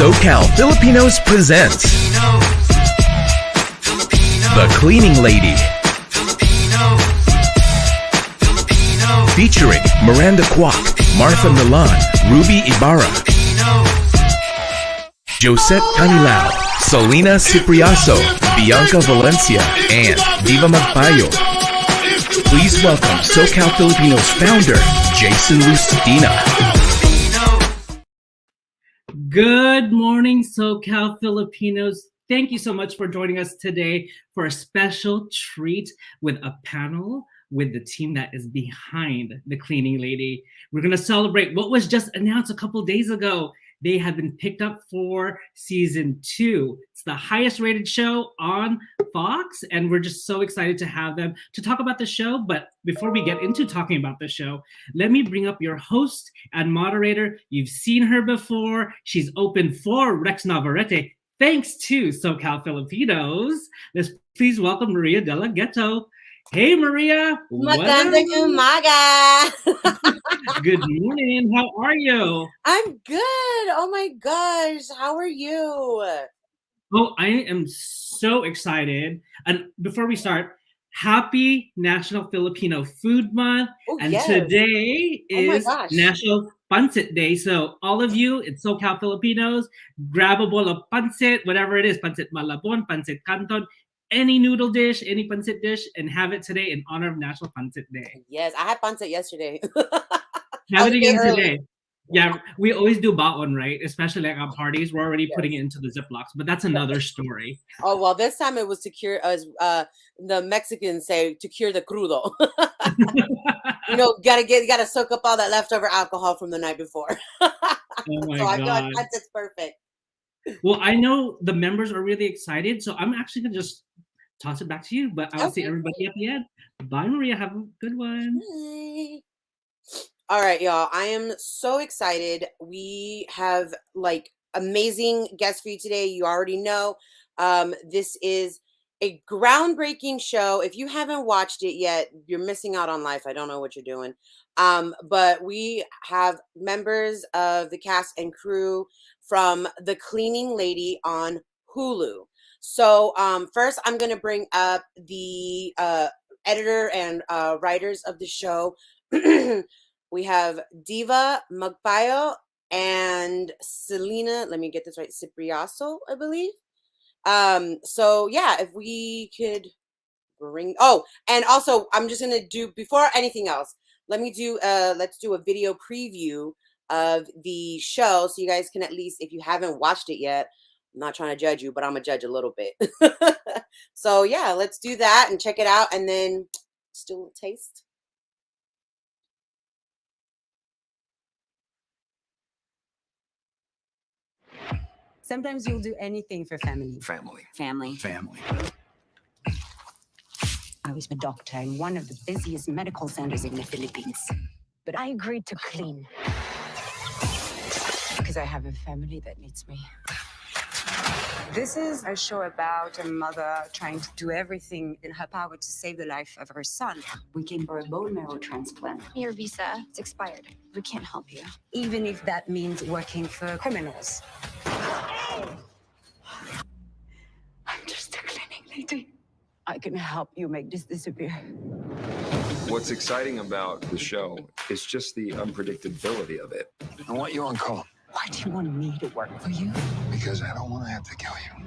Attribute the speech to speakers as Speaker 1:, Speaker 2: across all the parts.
Speaker 1: SoCal Filipinos presents The Cleaning Lady, featuring Miranda, Kwok, Martha Millan, Ruby Ibarra, Josette Canilao, Celena Cipriaso, Bianca Valencia, and Diva Magpayo. Please welcome SoCal Filipinos founder, Jason Lucina.
Speaker 2: Good morning, SoCal Filipinos. Thank you so much for joining us today for a special treat with a panel with the team that is behind The Cleaning Lady. We're going to celebrate what was just announced a couple days ago. They have been picked up for season 2. It's the highest rated show on Fox, and we're just so excited to have them to talk about the show. But before we get into talking about the show, let me bring up your host and moderator. You've seen her before. She's opened for Rex Navarrete, thanks to SoCal Filipinos. Let's please welcome Maria De La Ghetto. Hey, Maria.
Speaker 3: Magandang umaga.
Speaker 2: Good morning. How are you?
Speaker 3: I'm good. Oh my gosh. How are you?
Speaker 2: Oh, I am so excited. And before we start, happy National Filipino Food Month.
Speaker 3: Oh,
Speaker 2: and
Speaker 3: yes.
Speaker 2: Today is
Speaker 3: gosh.
Speaker 2: National Pancit Day. So all of you, it's SoCal Filipinos, grab a bowl of pancit, whatever it is, pancit malabon, pancit canton, any noodle dish, any pancit dish, and have it today in honor of National Pancit Day.
Speaker 3: Yes, I had pancit yesterday.
Speaker 2: Have it again
Speaker 3: early.
Speaker 2: today. Yeah, we always do baon, right? Especially like on parties, we're already putting it into the Ziplocs, but that's another story.
Speaker 3: Oh, well, this time it was to cure, as the Mexicans say, to cure the crudo. Gotta soak up all that leftover alcohol from the night before.
Speaker 2: Oh my
Speaker 3: so I
Speaker 2: God.
Speaker 3: feel like pancit's perfect.
Speaker 2: Well, I know the members are really excited, so I'm actually gonna just toss it back to you, but I'll see everybody at the end. Bye, Maria. Have a good one.
Speaker 3: Bye. All right, y'all. I am so excited. We have like amazing guests for you today. You already know. This is a groundbreaking show. If you haven't watched it yet, you're missing out on life. I don't know what you're doing. But we have members of the cast and crew from The Cleaning Lady on Hulu. So first, I'm going to bring up the editor and writers of the show. We have Diva, Magpayo, and Celena. Let me get this right. Cipriaso, I believe. So yeah, if we could bring. Oh, and also, I'm just gonna do before anything else. Let's do a video preview of the show, so you guys can at least, if you haven't watched it yet. I'm not trying to judge you, but I'm gonna judge a little bit. So yeah, let's do that and check it out, and then just do a little taste.
Speaker 4: Sometimes you'll do anything for family.
Speaker 1: Family.
Speaker 4: I was a doctor in one of the busiest medical centers in the Philippines. But I agreed to clean. Because I have a family that needs me. This is a show about a mother trying to do everything in her power to save the life of her son. We came for a bone marrow transplant.
Speaker 5: Your visa, it's expired. We can't help you.
Speaker 4: Even if that means working for criminals. I'm just a cleaning lady. I can help you make this disappear.
Speaker 6: What's exciting about the show is just the unpredictability of it.
Speaker 7: I want you on call.
Speaker 4: Why do you want me to work for you?
Speaker 7: Because I don't want to have to kill you.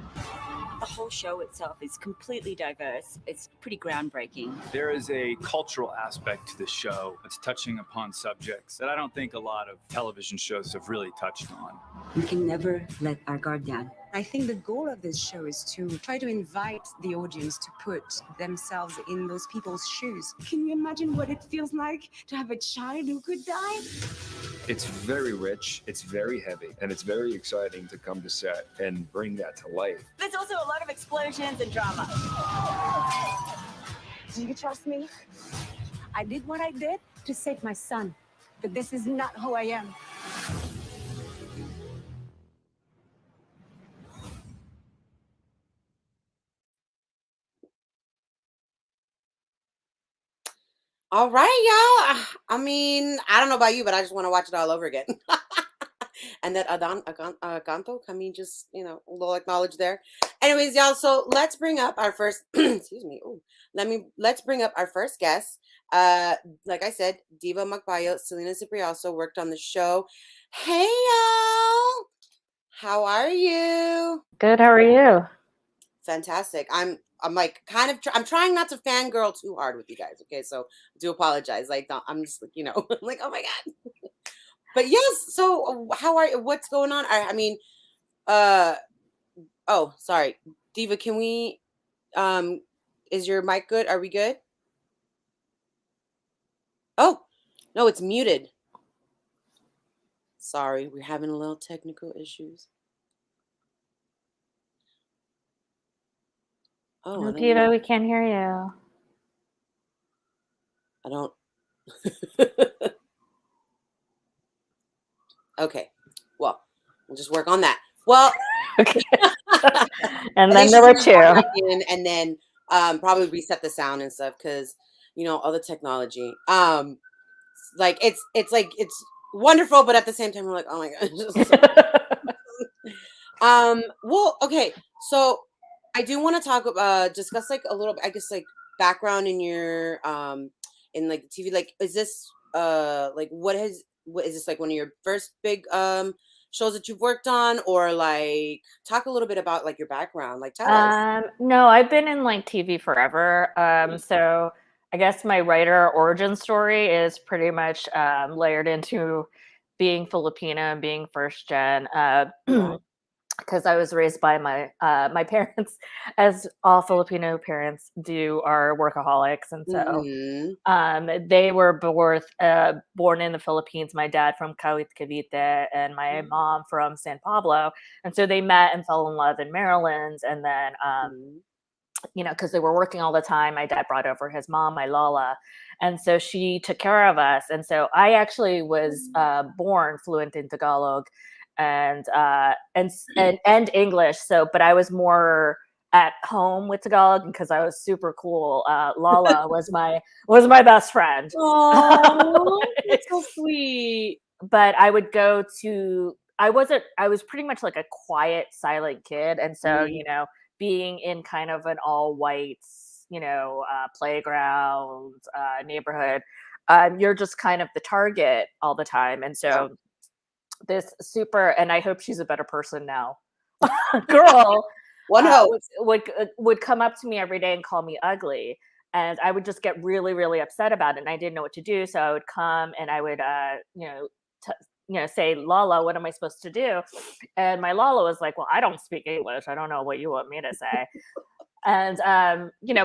Speaker 8: The whole show itself is completely diverse. It's pretty groundbreaking.
Speaker 9: There is a cultural aspect to the show that's touching upon subjects that I don't think a lot of television shows have really touched on.
Speaker 4: We can never let our guard down. I think the goal of this show is to try to invite the audience to put themselves in those people's shoes. Can you imagine what it feels like to have a child who could die?
Speaker 6: It's very rich, it's very heavy, and it's very exciting to come to set and bring that to life.
Speaker 8: There's also a lot of explosions and drama.
Speaker 4: Do you trust me? I did what I did to save my son, but this is not who I am.
Speaker 3: All right, y'all. I mean, I don't know about you, but I just want to watch it all over again. And that Aganto, can we just, a little acknowledge there. Anyways, y'all, so let's bring up our first, excuse me. Ooh, let's bring up our first guest. Like I said, Diva Magpayo, Celena Cipriaso worked on the show. Hey, y'all. How are you?
Speaker 10: Good. How are you?
Speaker 3: Fantastic. I'm like I'm trying not to fangirl too hard with you guys. Okay, so I do apologize. Like I'm just like I'm like, oh my god. But yes. So how are you? What's going on? I mean, oh, sorry, Diva. Can we? Is your mic good? Are we good? Oh, no, it's muted. Sorry, we're having a little technical issues. Oh,
Speaker 10: no, Diva, we can't hear you.
Speaker 3: I don't. Okay. Well, we'll just work on that. Well,
Speaker 10: okay. And then there were two.
Speaker 3: And then probably reset the sound and stuff because all the technology. Like it's wonderful, but at the same time we're like, oh my god. Well, okay. So I do want to talk discuss like a little bit, I guess, like background in your in like TV. Like, is this like what is this like one of your first big shows that you've worked on, or like talk a little bit about like your background, like tell us.
Speaker 10: No, I've been in like TV forever. So I guess my writer origin story is pretty much layered into being Filipino and being first gen. Because I was raised by my my parents, as all Filipino parents do, are workaholics, and so they were born in the Philippines. My dad from Cavite, and my mom from San Pablo, and so they met and fell in love in Maryland. And then, because they were working all the time, my dad brought over his mom, my Lola, and so she took care of us. And so I actually was born fluent in Tagalog and English. So, but I was more at home with Tagalog because I was super cool. Lala was my best friend.
Speaker 3: Oh, that's so sweet.
Speaker 10: But I would go to. I was pretty much like a quiet, silent kid, and so being in kind of an all white, playground neighborhood, you're just kind of the target all the time, and so. This super, and I hope she's a better person now, girl would come up to me every day and call me ugly, and I would just get really, really upset about it, and I didn't know what to do. So I would come and I would say, Lala, what am I supposed to do? And my Lala was like, well, I don't speak English, I don't know what you want me to say. And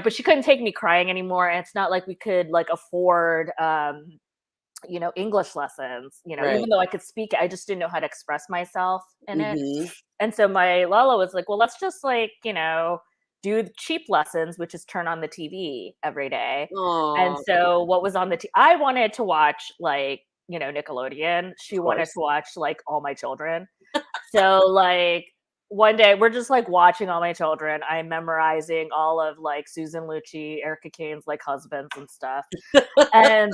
Speaker 10: but she couldn't take me crying anymore, and it's not like we could like afford English lessons,
Speaker 3: right.
Speaker 10: Even though I could speak, I just didn't know how to express myself in it. And so my Lala was like, well, let's just like, do the cheap lessons, which is turn on the TV every day.
Speaker 3: Aww.
Speaker 10: And so what was on the I wanted to watch like, Nickelodeon. She wanted to watch like All My Children. So like one day we're just like watching All My Children. I'm memorizing all of like Susan Lucci, Erica Kane's like husbands and stuff. And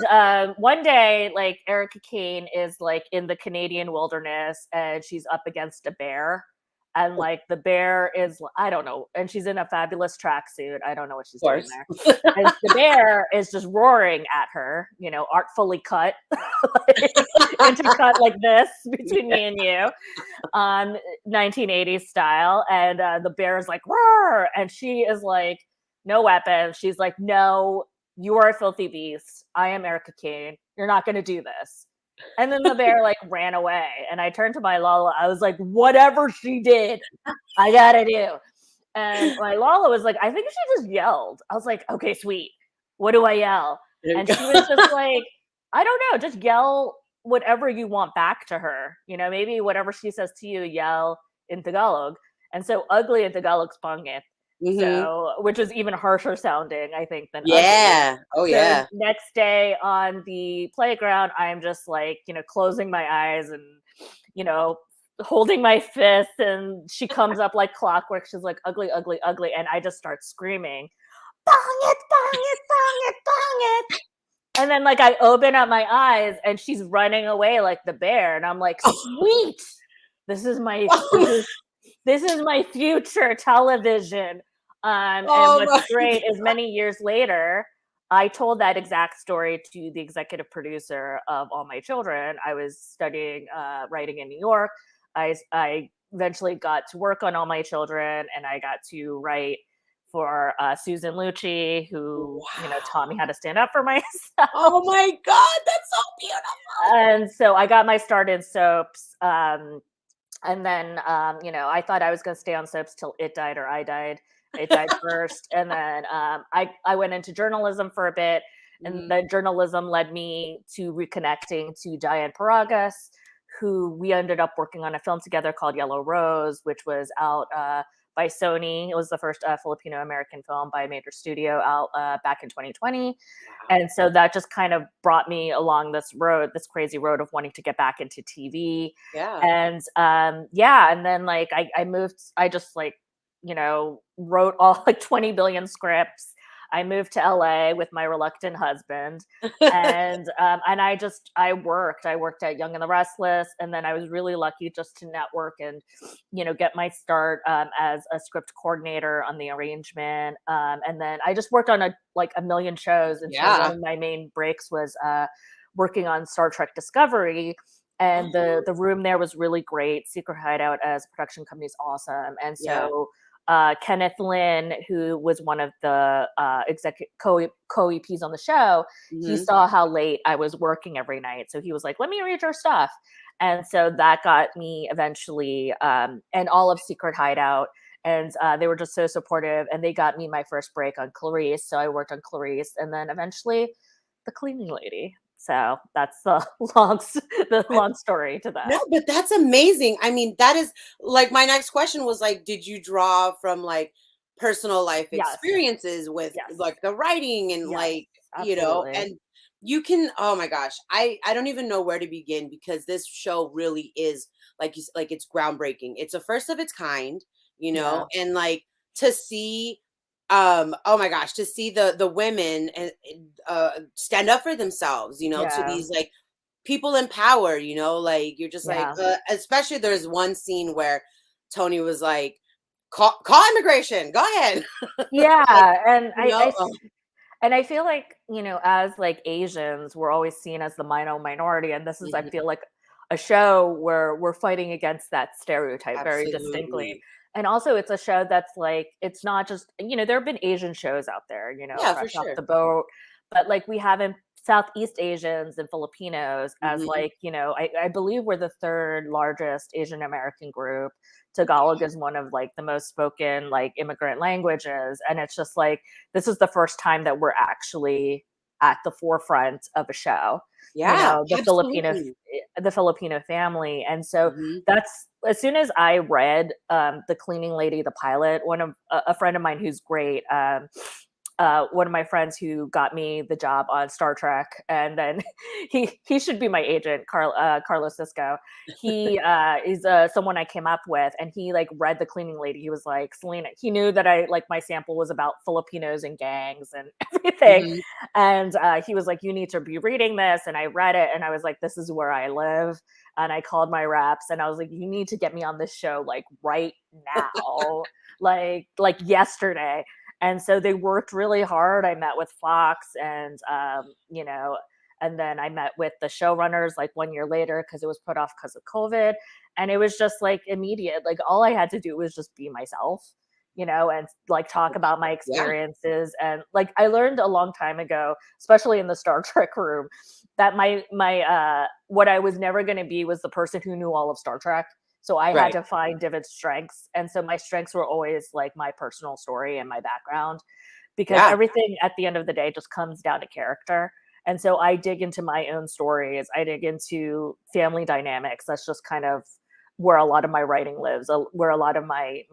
Speaker 10: one day like Erica Kane is like in the Canadian wilderness and she's up against a bear. And like the bear is, I don't know, and she's in a fabulous tracksuit. I don't know what she's doing there. And the bear is just roaring at her, artfully cut, intercut like this between me and you, 1980s style. And the bear is like, roar, and she is like, no weapon. She's like, no, you are a filthy beast. I am Erica Kane. You're not going to do this. And then the bear like ran away, and I turned to my Lala. I was like, whatever she did, I gotta do. And my Lala was like, I think she just yelled. I was like, okay, sweet. What do I yell? And she was just like, I don't know, just yell whatever you want back to her. Maybe whatever she says to you, yell in Tagalog. And so ugly in Tagalog is pangit. So, which is even harsher sounding, I think, than
Speaker 3: ugly. Oh,
Speaker 10: so
Speaker 3: yeah.
Speaker 10: Next day on the playground, I'm just like, closing my eyes and, holding my fist. And she comes up like clockwork. She's like, ugly, ugly, ugly. And I just start screaming, bang it, bang it, bang it, bang it. And then like I open up my eyes and she's running away like the bear. And I'm like, sweet. This is my this is my future television. And what's great is many years later, I told that exact story to the executive producer of All My Children. I was studying writing in New York. I eventually got to work on All My Children, and I got to write for Susan Lucci, who taught me how to stand up for myself.
Speaker 3: Oh my God, that's so beautiful!
Speaker 10: And so I got my start in soaps. And then, I thought I was going to stay on soaps till it died or I died. It died first. And then I went into journalism for a bit. And the journalism led me to reconnecting to Diane Paragas, who we ended up working on a film together called Yellow Rose, which was out by Sony. It was the first Filipino-American film by a major studio out back in 2020. Wow. And so that just kind of brought me along this crazy road of wanting to get back into TV.
Speaker 3: Yeah.
Speaker 10: And and then like I moved, I just like, wrote all like 20 billion scripts. I moved to LA with my reluctant husband, and I worked at Young and the Restless, and then I was really lucky just to network and get my start as a script coordinator on The Arrangement, and then I just worked on a million shows, and so one of my main breaks was working on Star Trek Discovery. And the room there was really great. Secret Hideout as a production company is awesome, and so. Kenneth Lynn, who was one of the co-EPs on the show, he saw how late I was working every night. So he was like, let me read your stuff. And so that got me eventually, and all of Secret Hideout. And they were just so supportive. And they got me my first break on Clarice. So I worked on Clarice. And then eventually The Cleaning Lady. So that's the long story to that.
Speaker 3: No, but that's amazing. I mean, that is like my next question was like, did you draw from like personal life experiences with like the writing and like, and you can, oh my gosh, I don't even know where to begin because this show really is like, it's groundbreaking. It's a first of its kind, and like to see oh my gosh, to see the women and stand up for themselves, to these like people in power, like you're just like especially there's one scene where Thony was like, call immigration, go ahead.
Speaker 10: And I feel like as like Asians we're always seen as the minority, and this is I feel like a show where we're fighting against that stereotype very distinctly. And also it's a show that's like, it's not just, there have been Asian shows out there, Fresh Off the Boat, but like we haven't Southeast Asians and Filipinos as like, I believe we're the third largest Asian American group. Tagalog is one of like the most spoken like immigrant languages. And it's just like, this is the first time that we're actually at the forefront of a show. The Filipino family. And so that's, as soon as I read The Cleaning Lady, the pilot, a friend of mine who's great, one of my friends who got me the job on Star Trek, and then he should be my agent, Carlos Cisco. He is someone I came up with, and he like read The Cleaning Lady. He was like, Celena, he knew that I like my sample was about Filipinos and gangs and everything. And he was like, you need to be reading this. And I read it and I was like, this is where I live. And I called my reps and I was like, you need to get me on this show like right now, like yesterday. And so they worked really hard. I met with Fox and, and then I met with the showrunners like 1 year later because it was put off because of COVID. And it was just like immediate. Like all I had to do was just be myself, and like talk about my experiences. And like I learned a long time ago, especially in the Star Trek room, that my what I was never going to be was the person who knew all of Star Trek. So I had to find David's strengths. And so my strengths were always like my personal story and my background, because everything at the end of the day just comes down to character. And so I dig into my own stories. I dig into family dynamics. That's just kind of where a lot of my writing lives, where a lot of my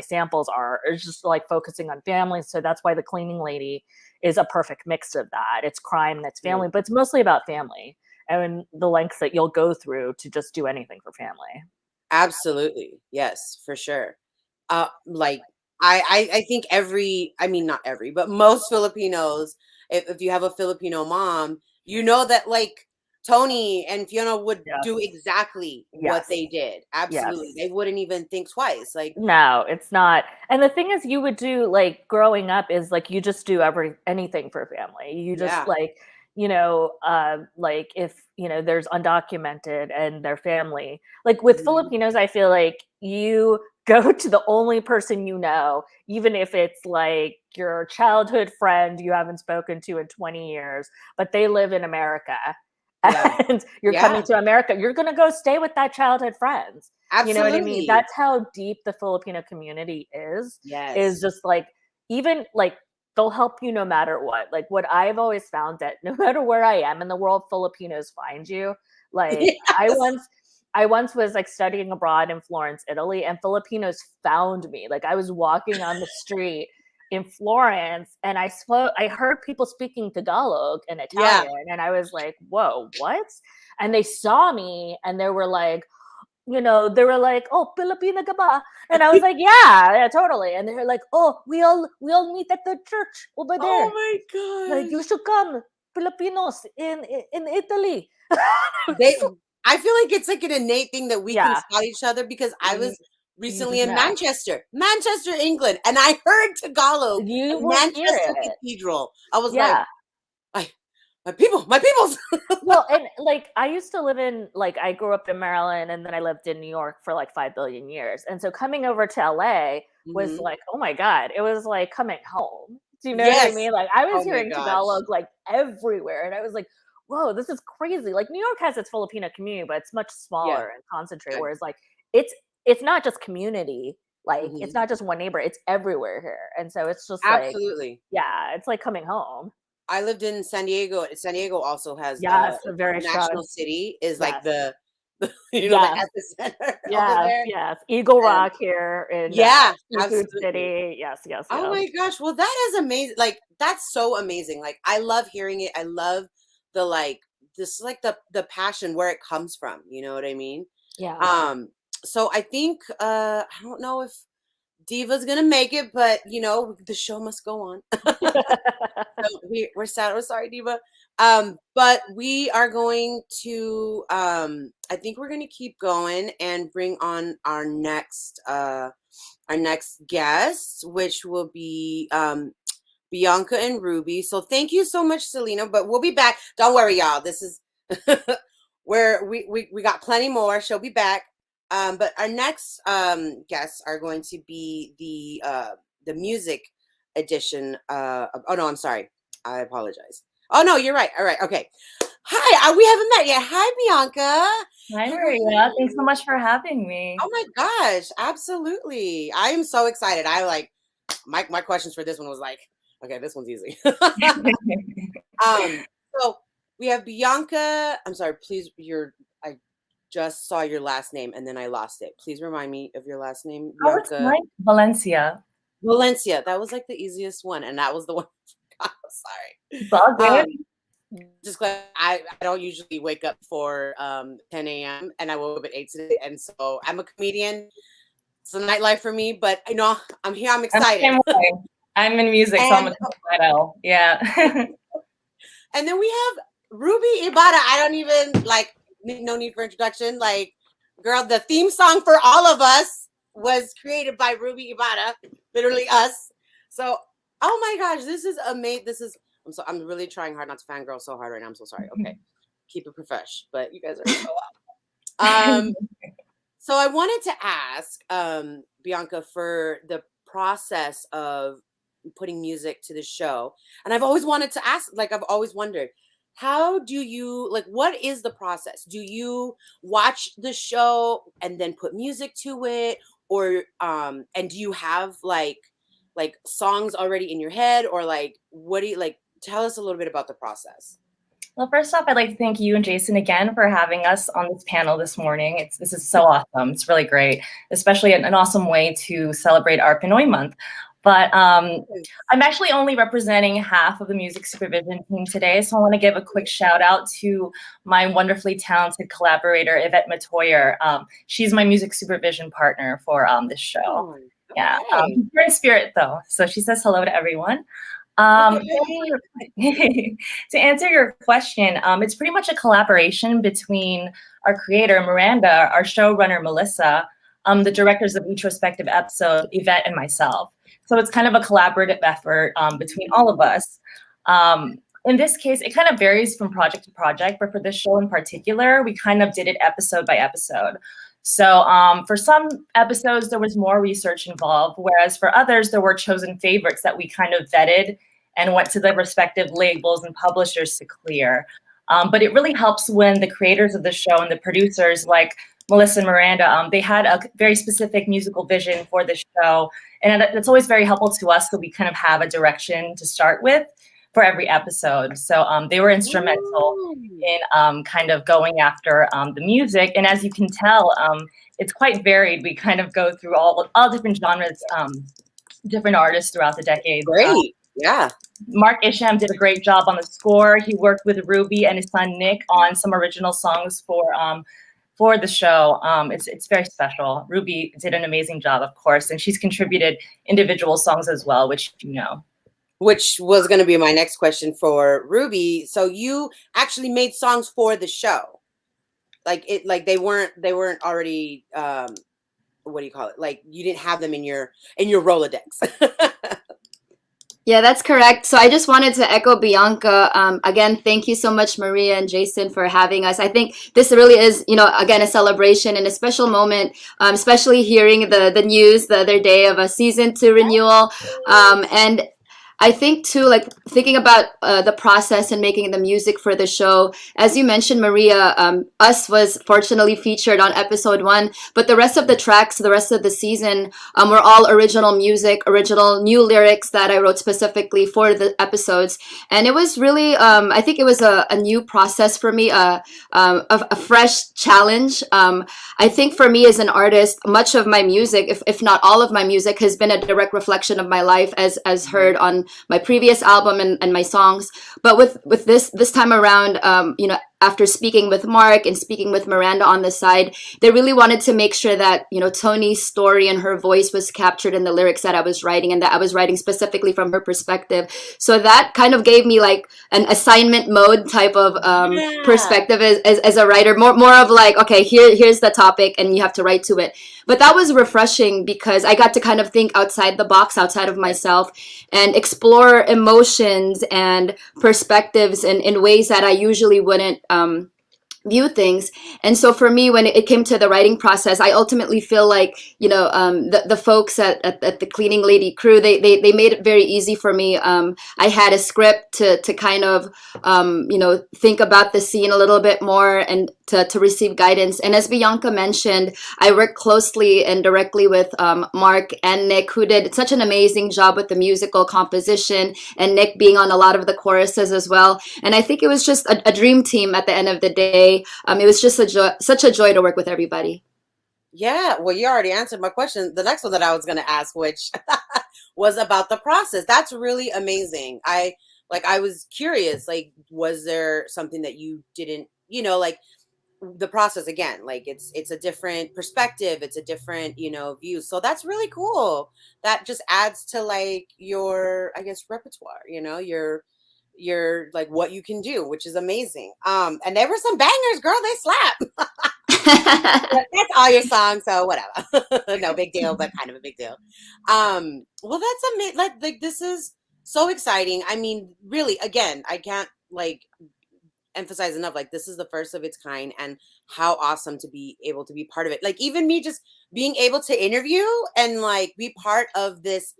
Speaker 10: samples are. It's just like focusing on families. So that's why The Cleaning Lady is a perfect mix of that. It's crime and it's family, but it's mostly about family and the lengths that you'll go through to just do anything for family.
Speaker 3: Absolutely. Yes, for sure. Like I think not every, but most Filipinos if you have a Filipino mom, you know that like Thony and Fiona would do exactly what they did. Absolutely. They wouldn't even think twice. Like,
Speaker 10: no, it's not. And the thing is, you would do like growing up is like you just do anything for family. You just like, you know, like if you know there's undocumented and their family. Like with Filipinos, I feel like you go to the only person you know, even if it's like your childhood friend you haven't spoken to in 20 years, but they live in America. And you're coming to America, you're going to go stay with that childhood friends.
Speaker 3: Absolutely.
Speaker 10: You know what I mean? That's how deep the Filipino community is.
Speaker 3: Yes.
Speaker 10: Is just like, even like, they'll help you no matter what. Like what I've always found that no matter where I am in the world, Filipinos find you. Like I once was like studying abroad in Florence, Italy, and Filipinos found me. Like I was walking on the street in Florence and I heard people speaking Tagalog and Italian and I was like, whoa, what? And they saw me and they were like, you know, they were like, oh, Filipina ka ba? And I was like, yeah, totally. And they were like, oh, we all meet at the church over there.
Speaker 3: Oh my God.
Speaker 10: Like you should come, Filipinos in Italy.
Speaker 3: I feel like it's like an innate thing that we can spot each other because I was recently in Manchester, England, and I heard Tagalog in Manchester Cathedral. I was like, my peoples.
Speaker 10: Well, and like I used to live in, like I grew up in Maryland and then I lived in New York for like 5 billion years. And so coming over to LA was like, oh my God, it was like coming home. Do you know what I mean? Like I was hearing Tagalog like everywhere. And I was like, whoa, this is crazy. Like New York has its Filipino community, but it's much smaller and concentrated. Whereas like it's not just community, like it's not just one neighbor, it's everywhere here. And so it's just
Speaker 3: absolutely
Speaker 10: it's like coming home.
Speaker 3: I lived in San Diego. San Diego also has
Speaker 10: a very
Speaker 3: National City is like the you know the epicenter over there.
Speaker 10: Yes, Eagle Rock here in Food City. Yes.
Speaker 3: Oh my gosh, well that is amazing. Like that's so amazing. Like I love hearing it. I love the like this like the passion where it comes from. You know what I mean?
Speaker 10: Yeah.
Speaker 3: So I think I don't know if Diva's gonna make it, but you know the show must go on. So we're sad. We're sorry, Diva. But we are going to. I think we're gonna keep going and bring on our next guest, which will be Bianca and Ruby. So thank you so much, Celena. But we'll be back. Don't worry, y'all. This is where we got plenty more. She'll be back. But our next guests are going to be the music edition. Oh no, I'm sorry. I apologize. Oh no, you're right. All right, okay. Hi, we haven't met yet. Hi, Bianca.
Speaker 11: Hi, Maria. Thanks so much for having me.
Speaker 3: Oh my gosh, absolutely. I am so excited. I like my questions for this one was like, okay, this one's easy. So we have Bianca. I'm sorry, please. I just saw your last name and then I lost it. Please remind me of your last name.
Speaker 11: Oh, it's mine. Valencia.
Speaker 3: Valencia. That was like the easiest one, and that was the one. I'm sorry.
Speaker 11: It's all good.
Speaker 3: Just glad I don't usually wake up for 10 a.m. and I woke up at 8 today, and so I'm a comedian. It's a nightlife for me, but you know I'm here. I'm excited.
Speaker 11: I'm in music, so I'm a title. Yeah.
Speaker 3: And then we have Ruby Ibarra. I don't even like. No need for introduction. Like, girl, the theme song for all of us was created by Ruby Ibarra, literally us. So, oh my gosh, this is amazing. I'm really trying hard not to fangirl so hard right now. I'm so sorry. Okay, keep it profesh, but you guys are so well. So I wanted to ask Bianca for the process of putting music to the show, and I've always wanted to ask. Like, I've always wondered. How do you what is the process? Do you watch the show and then put music to it, or and do you have like songs already in your head, or like what do you tell us a little bit about the process?
Speaker 11: Well, first off, I'd like to thank you and Jason again for having us on this panel this morning. This is so awesome. It's really great, especially an awesome way to celebrate our Pinoy month. But I'm actually only representing half of the music supervision team today. So I want to give a quick shout out to my wonderfully talented collaborator, Yvette Matoyer. She's my music supervision partner for this show. Yeah, we're in spirit though. So she says hello to everyone. To answer your question, it's pretty much a collaboration between our creator, Miranda, our showrunner, Melissa, the directors of each respective episode, Yvette, and myself. So it's kind of a collaborative effort between all of us. In this case, it kind of varies from project to project, but for this show in particular, we kind of did it episode by episode. So for some episodes, there was more research involved, whereas for others, there were chosen favorites that we kind of vetted and went to the respective labels and publishers to clear. But it really helps when the creators of the show and the producers like Melissa and Miranda, they had a very specific musical vision for the show. And that's always very helpful to us, so we kind of have a direction to start with for every episode. So they were instrumental in kind of going after the music. And as you can tell, it's quite varied. We kind of go through all different genres, different artists throughout the decade.
Speaker 3: Great, yeah.
Speaker 11: Mark Isham did a great job on the score. He worked with Ruby and his son Nick on some original songs for the show. It's very special. Ruby did an amazing job, of course, and she's contributed individual songs as well, which you know.
Speaker 3: Which was going to be my next question for Ruby. So you actually made songs for the show, like they weren't already what do you call it? Like you didn't have them in your Rolodex.
Speaker 12: Yeah, that's correct. So I just wanted to echo Bianca. Again, thank you so much, Maria and Jason, for having us. I think this really is, again, a celebration and a special moment, especially hearing the news the other day of a season 2 renewal. And I think too, like thinking about the process and making the music for the show, as you mentioned, Maria, Us was fortunately featured on episode 1, but the rest of the tracks, the rest of the season were all original music, original new lyrics that I wrote specifically for the episodes. And it was really, I think it was a new process for me, a fresh challenge. I think for me as an artist, much of my music, if not all of my music, has been a direct reflection of my life as heard on my previous album and my songs. But with this time around, after speaking with Mark and speaking with Miranda on the side, they really wanted to make sure that, Tony's story and her voice was captured in the lyrics that I was writing, and that I was writing specifically from her perspective. So that kind of gave me like an assignment mode type of perspective as a writer, more of like, okay, here's the topic and you have to write to it. But that was refreshing because I got to kind of think outside the box, outside of myself, and explore emotions and perspectives in ways that I usually wouldn't view things. And so for me, when it came to the writing process, I ultimately feel like, the folks at the Cleaning Lady crew, they made it very easy for me. I had a script to kind of, think about the scene a little bit more and to receive guidance. And as Bianca mentioned, I worked closely and directly with Mark and Nick, who did such an amazing job with the musical composition, and Nick being on a lot of the choruses as well. And I think it was just a dream team at the end of the day. It was just such a joy to work with everybody.
Speaker 3: Yeah, well, you already answered my question. The next one that I was going to ask, which was about the process. That's really amazing. I was curious, like, was there something that you didn't, like the process again, like it's a different perspective. It's a different, view. So that's really cool. That just adds to like your, I guess, repertoire, your like what you can do, which is amazing. And there were some bangers, girl. They slap. That's all your songs, so whatever. No big deal, but kind of a big deal. Well, that's amazing. Like this is so exciting. I mean, really, again, I can't like emphasize enough. Like this is the first of its kind, and how awesome to be able to be part of it. Like even me just being able to interview and like be part of this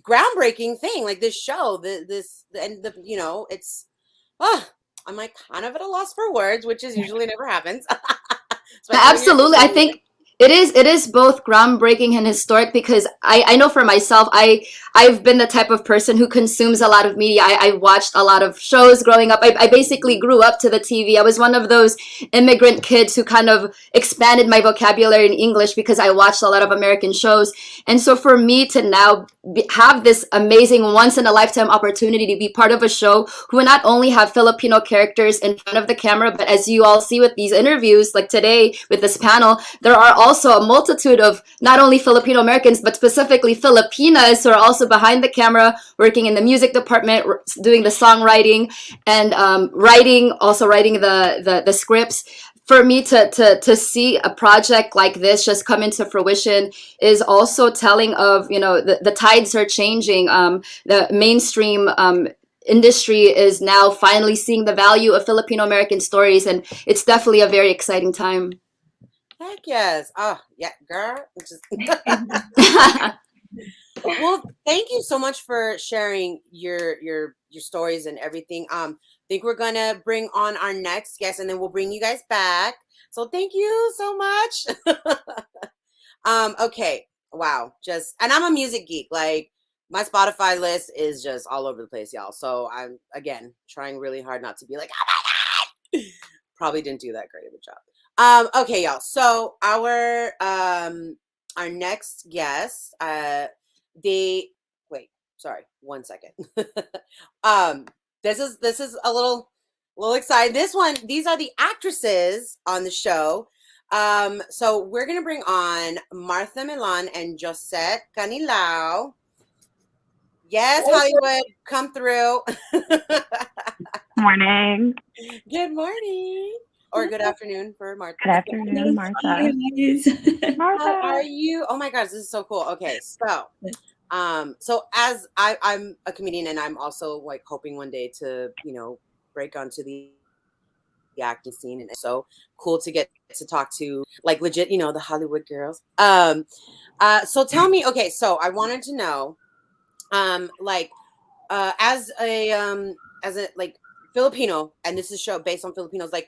Speaker 3: groundbreaking thing, like this show, it's I'm like kind of at a loss for words, which is usually never happens.
Speaker 12: Absolutely. I think it is both groundbreaking and historic because I know for myself, I've been the type of person who consumes a lot of media. I watched a lot of shows growing up. I basically grew up to the TV. I was one of those immigrant kids who kind of expanded my vocabulary in English because I watched a lot of American shows. And so for me to now have this amazing once-in-a-lifetime opportunity to be part of a show who not only have Filipino characters in front of the camera, but as you all see with these interviews, like today with this panel, there are also a multitude of not only Filipino Americans, but specifically Filipinas who are also behind the camera, working in the music department, doing the songwriting and writing the scripts. For me to see a project like this just come into fruition is also telling of, you know, the tides are changing. The mainstream industry is now finally seeing the value of Filipino American stories, and it's definitely a very exciting time.
Speaker 3: Heck yes. Oh, yeah, girl. Well, thank you so much for sharing your stories and everything. I think we're gonna bring on our next guest, and then we'll bring you guys back. So thank you so much. Okay. Wow. And I'm a music geek. Like, my Spotify list is just all over the place, y'all. So I'm, again, trying really hard not to be like, oh my God. Probably didn't do that great of a job. Okay, y'all. So our next guest, wait, sorry, 1 second. This is a little exciting. These are the actresses on the show. So we're gonna bring on Martha Millan and Josette Canilao. Yes, Hollywood, come through.
Speaker 13: Morning.
Speaker 3: Good morning. Or good afternoon for Martha.
Speaker 13: Good afternoon, Martha.
Speaker 3: How are you? Oh my gosh, this is so cool. Okay, so as I'm a comedian, and I'm also like hoping one day to, you know, break onto the acting scene, and it's so cool to get to talk to like legit, you know, the Hollywood girls. So tell me, okay, so I wanted to know, as a like Filipino, and this is a show based on Filipinos, like,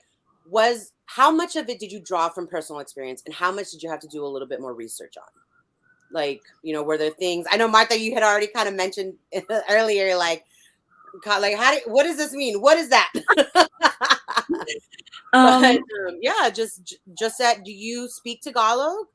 Speaker 3: how much of it did you draw from personal experience, and how much did you have to do a little bit more research on? Like, you know, were there things, I know, Martha, you had already kind of mentioned earlier, like what does this mean? What is that? But, yeah, just that. Do you speak Tagalog?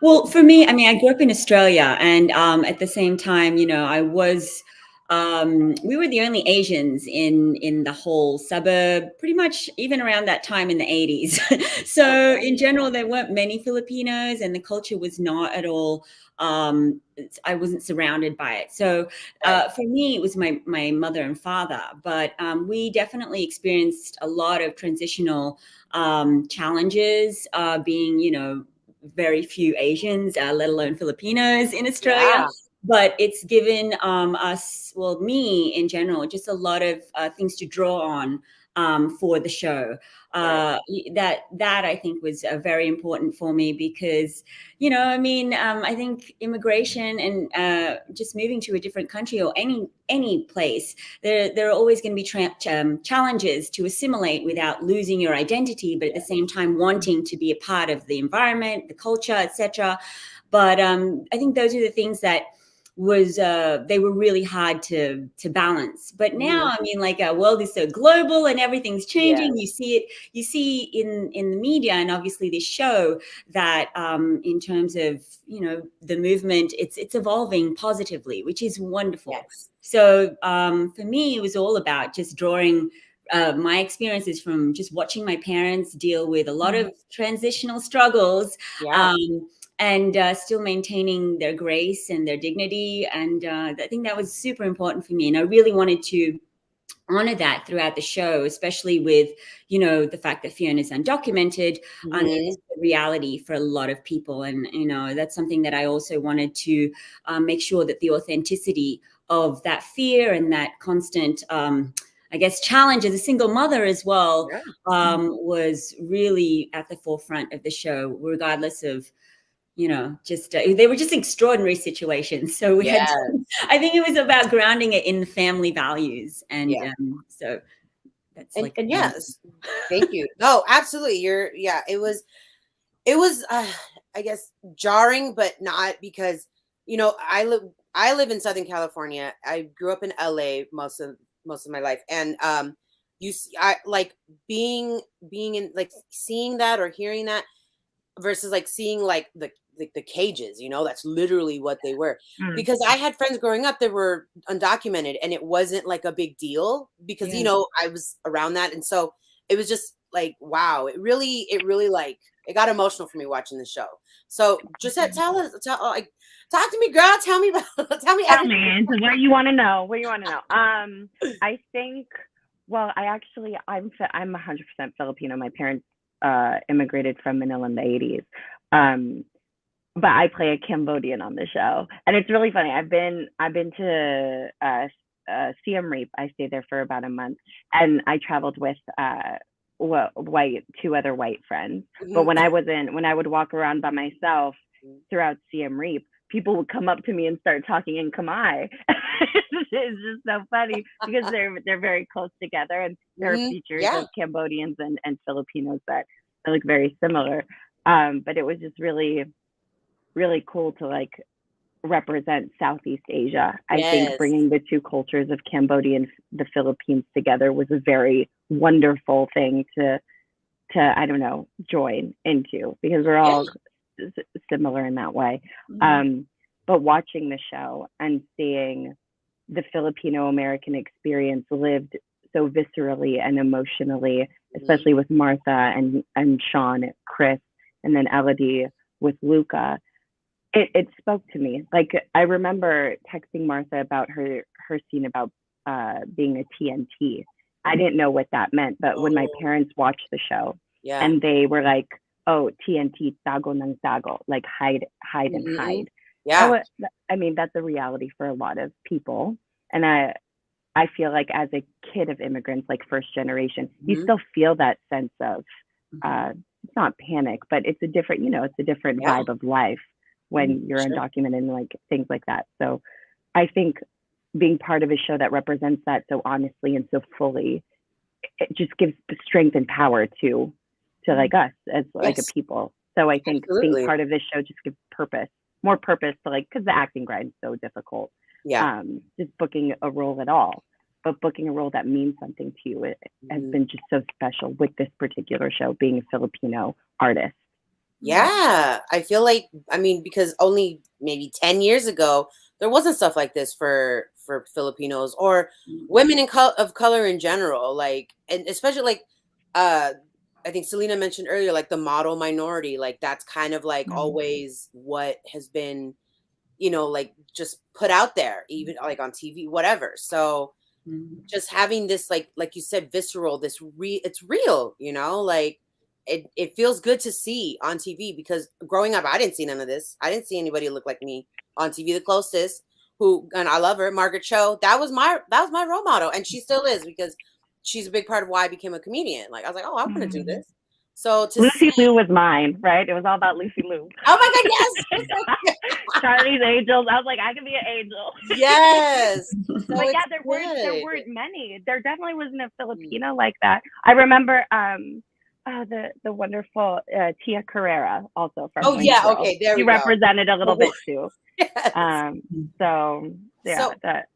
Speaker 14: Well, for me, I mean, I grew up in Australia, and at the same time, you know, I was, we were the only Asians in the whole suburb, pretty much even around that time in the 80s. So in general, there weren't many Filipinos, and the culture was not at all, I wasn't surrounded by it. So for me, it was my mother and father, but we definitely experienced a lot of transitional challenges, being, you know, very few Asians, let alone Filipinos in Australia. Yeah. But it's given us, well, me in general, just a lot of things to draw on for the show. That I think was very important for me because, you know, I mean, I think immigration and just moving to a different country or any place, there are always going to be challenges to assimilate without losing your identity, but at the same time wanting to be a part of the environment, the culture, etc. But I think those are the things that they were really hard to balance. But now, I mean, like, our world is so global and everything's changing. Yes. You see in the media, and obviously this show, that in terms of, you know, the movement, it's evolving positively, which is wonderful. Yes. So for me, it was all about just drawing my experiences from just watching my parents deal with a lot of transitional struggles. Yeah. And still maintaining their grace and their dignity. And I think that was super important for me. And I really wanted to honor that throughout the show, especially with, you know, the fact that Fiona is undocumented, and it's a reality for a lot of people. And, you know, that's something that I also wanted to make sure that the authenticity of that fear and that constant, I guess, challenge as a single mother as well, was really at the forefront of the show, regardless of, you know, just they were just extraordinary situations. So we had to, I think it was about grounding it in the family values. And so that's
Speaker 3: and yes, thank you. No, absolutely. It was I guess jarring, but not, because, you know, I live in Southern California. I grew up in LA most of my life. And I like being in, like, seeing that or hearing that versus like seeing like the cages, you know, that's literally what they were. Because I had friends growing up that were undocumented, and it wasn't like a big deal because, you know, I was around that. And so it was just like, wow, it really like it got emotional for me watching the show. So Josette, talk to me, girl. Tell me everything.
Speaker 13: What do you want to know? What do you want to know? I think, well, I'm 100% Filipino. My parents immigrated from Manila in the 80s. But I play a Cambodian on the show, and it's really funny. I've been to Siem Reap. I stayed there for about a month, and I traveled with two other white friends. But when I would walk around by myself throughout Siem Reap, people would come up to me and start talking in Khmer. It's just so funny because they're very close together, and there are features of Cambodians and Filipinos that look very similar. But it was just really, really cool to like represent Southeast Asia. I think bringing the two cultures of Cambodia and the Philippines together was a very wonderful thing to I don't know, join into, because we're all similar in that way. But watching the show and seeing the Filipino American experience lived so viscerally and emotionally, especially with Martha and Sean, Chris, and then Elodie with Luca, it spoke to me. Like, I remember texting Martha about her scene about being a TNT. I didn't know what that meant, but when my parents watched the show and they were like, oh, TNT, tago ng tago, like hide and hide. Yeah. I mean, that's a reality for a lot of people. And I feel like as a kid of immigrants, like first generation, you still feel that sense of, it's not panic, but it's a different, it's a different vibe of life when you're undocumented and like things like that. So I think being part of a show that represents that so honestly and so fully, it just gives strength and power to like us as like a people. So I think being part of this show just gives more purpose to like, because the acting grind is so difficult. Just booking a role at all, but booking a role that means something to you, it has been just so special with this particular show, being a Filipino artist.
Speaker 3: Yeah, I feel like, I mean, because only maybe 10 years ago, there wasn't stuff like this for Filipinos or women of color in general. Like, and especially like, I think Celena mentioned earlier, like the model minority, like that's kind of like always what has been, like just put out there, even like on TV, whatever. So just having this, like you said, visceral, it's real, like, it feels good to see on TV, because growing up, I didn't see none of this. I didn't see anybody look like me on TV. The closest, and I love her, Margaret Cho, that was my role model. And she still is, because she's a big part of why I became a comedian. Like, I was like, oh, I want to do this. So
Speaker 13: Lucy Liu was mine, right? It was all about Lucy Liu.
Speaker 3: Oh my God, yes.
Speaker 13: Charlie's Angels. I was like, I can be an angel.
Speaker 3: Yes.
Speaker 13: So but yeah, there weren't many. There definitely wasn't a Filipino like that. I remember the wonderful Tia Carrera, also from Waynesboro.
Speaker 3: Okay, there we
Speaker 13: go. She represented a little bit too.
Speaker 3: Yes.
Speaker 13: So that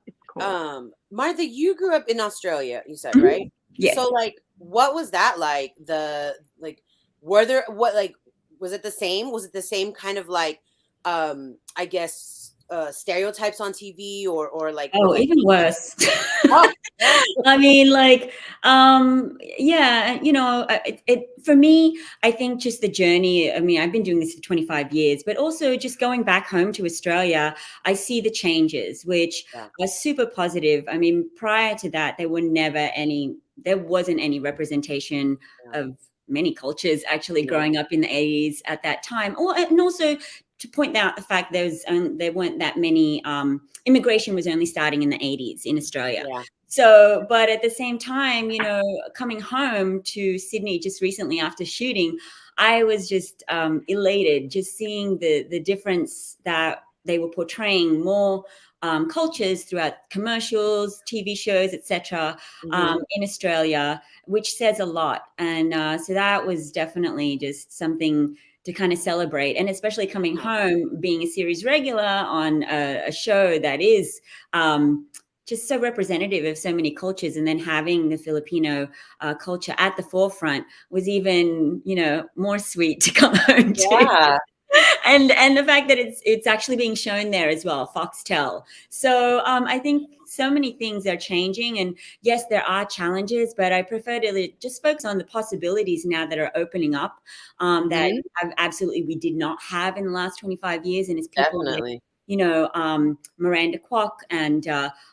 Speaker 13: it's cool.
Speaker 3: Martha, you grew up in Australia, you said, right?
Speaker 14: Yeah.
Speaker 3: So like, what was that like? Was it the same? Was it the same kind of like, I guess, stereotypes on TV or like?
Speaker 14: Oh, even worse. I mean, like, for me, I think just the journey, I mean, I've been doing this for 25 years, but also just going back home to Australia, I see the changes, which are super positive. I mean, prior to that, there wasn't any representation of many cultures actually growing up in the 80s at that time. And also to point out the fact there weren't that many, immigration was only starting in the 80s in Australia. Yeah. So, but at the same time, coming home to Sydney just recently after shooting, I was just elated just seeing the difference that they were portraying more cultures throughout commercials, TV shows, etc. In Australia, which says a lot. And so that was definitely just something to kind of celebrate. And especially coming home, being a series regular on a show that is just so representative of so many cultures, and then having the Filipino culture at the forefront was even, more sweet to come home to. and the fact that it's actually being shown there as well, Foxtel. So I think so many things are changing, and yes, there are challenges, but I prefer to just focus on the possibilities now that are opening up that we did not have in the last 25 years, and it's people like, you know, Miranda Kwok and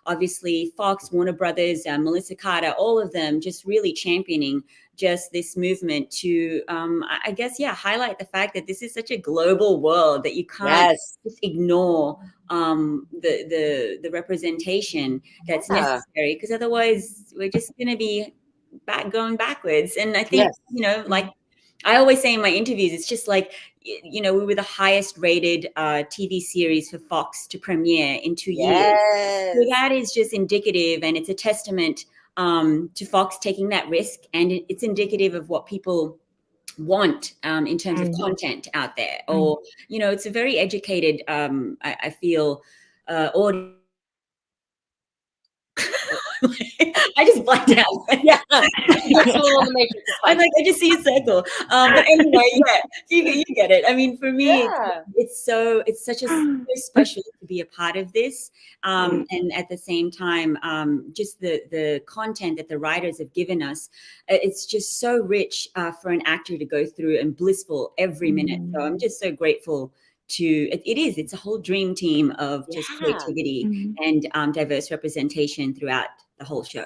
Speaker 14: obviously Fox, Warner Brothers, Melissa Carter, all of them just really championing just this movement to, I guess, highlight the fact that this is such a global world that you can't just ignore the representation that's necessary, because otherwise we're just going to be going backwards. And I think, you know, like I always say in my interviews, it's just like, you know, we were the highest rated TV series for Fox to premiere in 2 years. So that is just indicative, and it's a testament to Fox taking that risk, and it's indicative of what people want in terms of content out there. Or, you know, it's a very educated, I feel, audience. I just blacked out. I'm like, I just see a circle. But anyway, you get it. I mean, for me, it's such a so special to be a part of this. And at the same time, just the content that the writers have given us, it's just so rich for an actor to go through, and blissful every minute. So I'm just so grateful it's a whole dream team of just creativity and diverse representation throughout the whole show.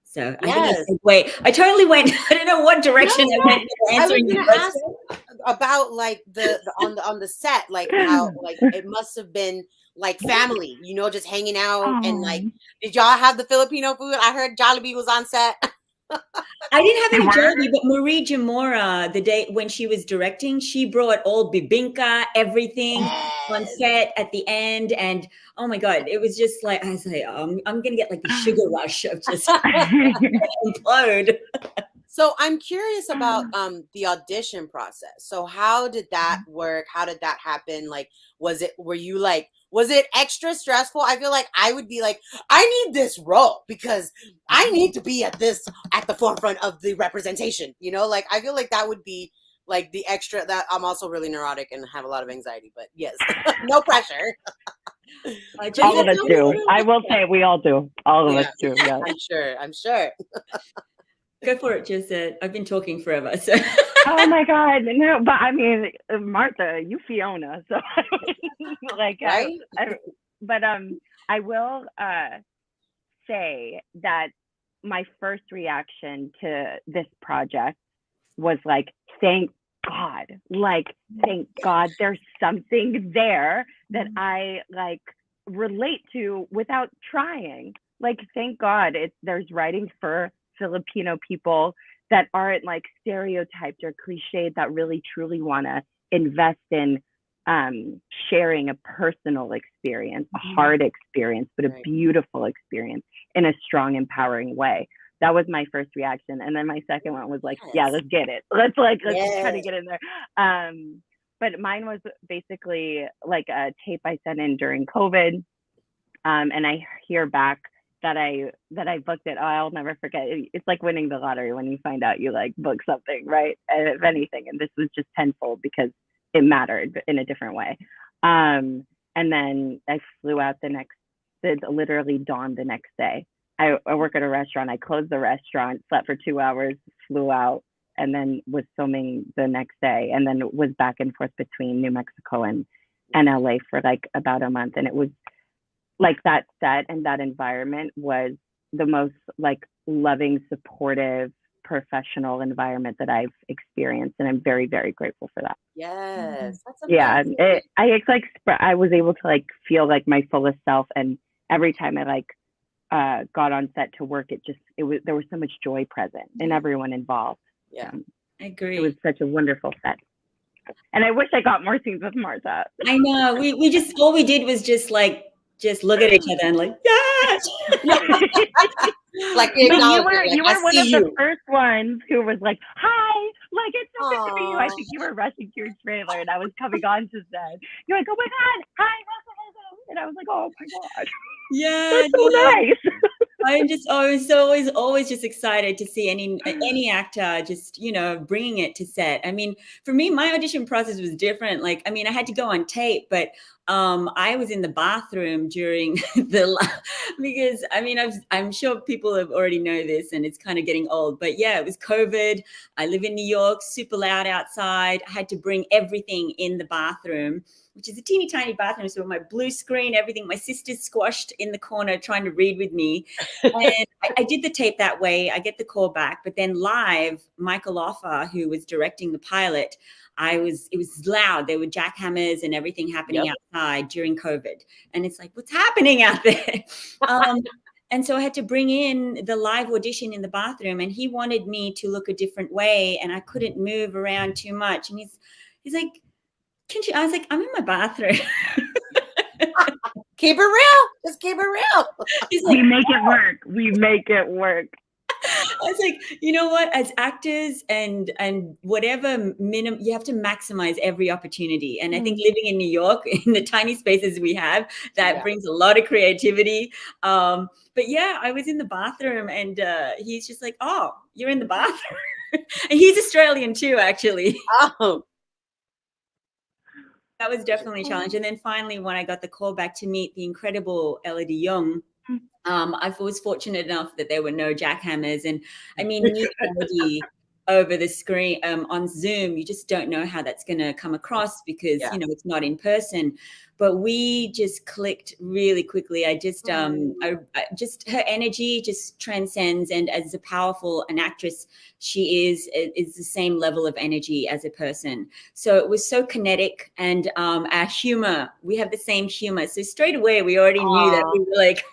Speaker 14: So I think I totally went. I don't know what direction I went answering your question.
Speaker 3: About like the on the set, like how like it must have been like family, you know, just hanging out. And like, did y'all have the Filipino food? I heard Jollibee was on set.
Speaker 14: I didn't have any Jollibee, but Marie Jamora, the day when she was directing, she brought all bibinka, everything on set at the end. And oh my God, it was just like, I was like, I'm going to get like the sugar rush of just implode.
Speaker 3: So I'm curious about the audition process. So how did that work? How did that happen? Like, was it extra stressful? I feel like I would be like, I need this role because I need to be at the forefront of the representation, you know, like, I feel like that would be like the extra. That I'm also really neurotic and have a lot of anxiety, but yes, no pressure.
Speaker 13: All of us do. I will say we all do. All of us do. Yeah.
Speaker 3: I'm sure.
Speaker 14: Go for it, Josette. I've been talking forever. So.
Speaker 13: Oh my God, no! But I mean, Martha, you Fiona. So, like,
Speaker 3: right?
Speaker 13: I will say that my first reaction to this project was like, thank God! Like, thank God, there's something there that I like relate to without trying. Like, thank God, there's writing for Filipino people that aren't like stereotyped or cliched, that really truly want to invest in sharing a personal experience, a hard experience, but a beautiful experience in a strong, empowering way. That was my first reaction. And then my second one was like, yeah, let's get it. Let's try to get in there. But mine was basically like a tape I sent in during COVID. And I hear back that I booked it. Oh, I'll never forget. It's like winning the lottery when you find out you like book something, right? And if anything, and this was just tenfold because it mattered in a different way. And then I flew out literally dawned the next day. I work at a restaurant. I closed the restaurant, slept for 2 hours, flew out, and then was filming the next day, and then was back and forth between New Mexico and LA for like about a month. And it was like that set and that environment was the most like loving, supportive, professional environment that I've experienced. And I'm very, very grateful for that.
Speaker 3: Yes. That's amazing.
Speaker 13: Yeah. I was able to like feel like my fullest self. And every time I like got on set to work, there was so much joy present in everyone involved.
Speaker 3: Yeah.
Speaker 14: I agree.
Speaker 13: It was such a wonderful set. And I wish I got more scenes with Martha.
Speaker 14: I know. We just, all we did was just look at each other and like, yes.
Speaker 3: Like,
Speaker 13: you were one of the first ones who was like, hi, like, it's so good to meet you. I think you were rushing to your trailer and I was coming on to set. You're like, oh my God, hi, welcome. And I was like, oh my God.
Speaker 14: Yeah.
Speaker 13: That's so nice.
Speaker 14: I was always just excited to see any actor just, bringing it to set. I mean, for me, my audition process was different. Like, I mean, I had to go on tape, but I was in the bathroom during because I mean, I'm sure people have already know this and it's kind of getting old, but yeah, it was COVID. I live in New York, super loud outside. I had to bring everything in the bathroom, which is a teeny tiny bathroom. So my blue screen, everything, my sister's squashed in the corner trying to read with me. And I did the tape that way. I get the call back, but then live, Michael Offer, who was directing the pilot, it was loud. There were jackhammers and everything happening outside during COVID. And it's like, what's happening out there? And so I had to bring in the live audition in the bathroom, and he wanted me to look a different way, and I couldn't move around too much. And he's like, I was like, I'm in my bathroom.
Speaker 3: Keep it real. Just keep it real.
Speaker 14: He's like,
Speaker 13: we make it work. We make it work.
Speaker 14: I was like, you know what? As actors and whatever minimum, you have to maximize every opportunity. And I think living in New York, in the tiny spaces we have, that brings a lot of creativity. But yeah, I was in the bathroom, and he's just like, "Oh, you're in the bathroom," and he's Australian too, actually.
Speaker 3: Oh.
Speaker 14: That was definitely a challenge. And then finally, when I got the call back to meet the incredible Elodie Young, I was fortunate enough that there were no jackhammers. And I mean, meeting Elodie over the screen on Zoom, you just don't know how that's going to come across because, it's not in person. But we just clicked really quickly. I just her energy just transcends. And as a powerful an actress she is the same level of energy as a person. So it was so kinetic, and our humor, we have the same humor. So straight away we already knew that we were like,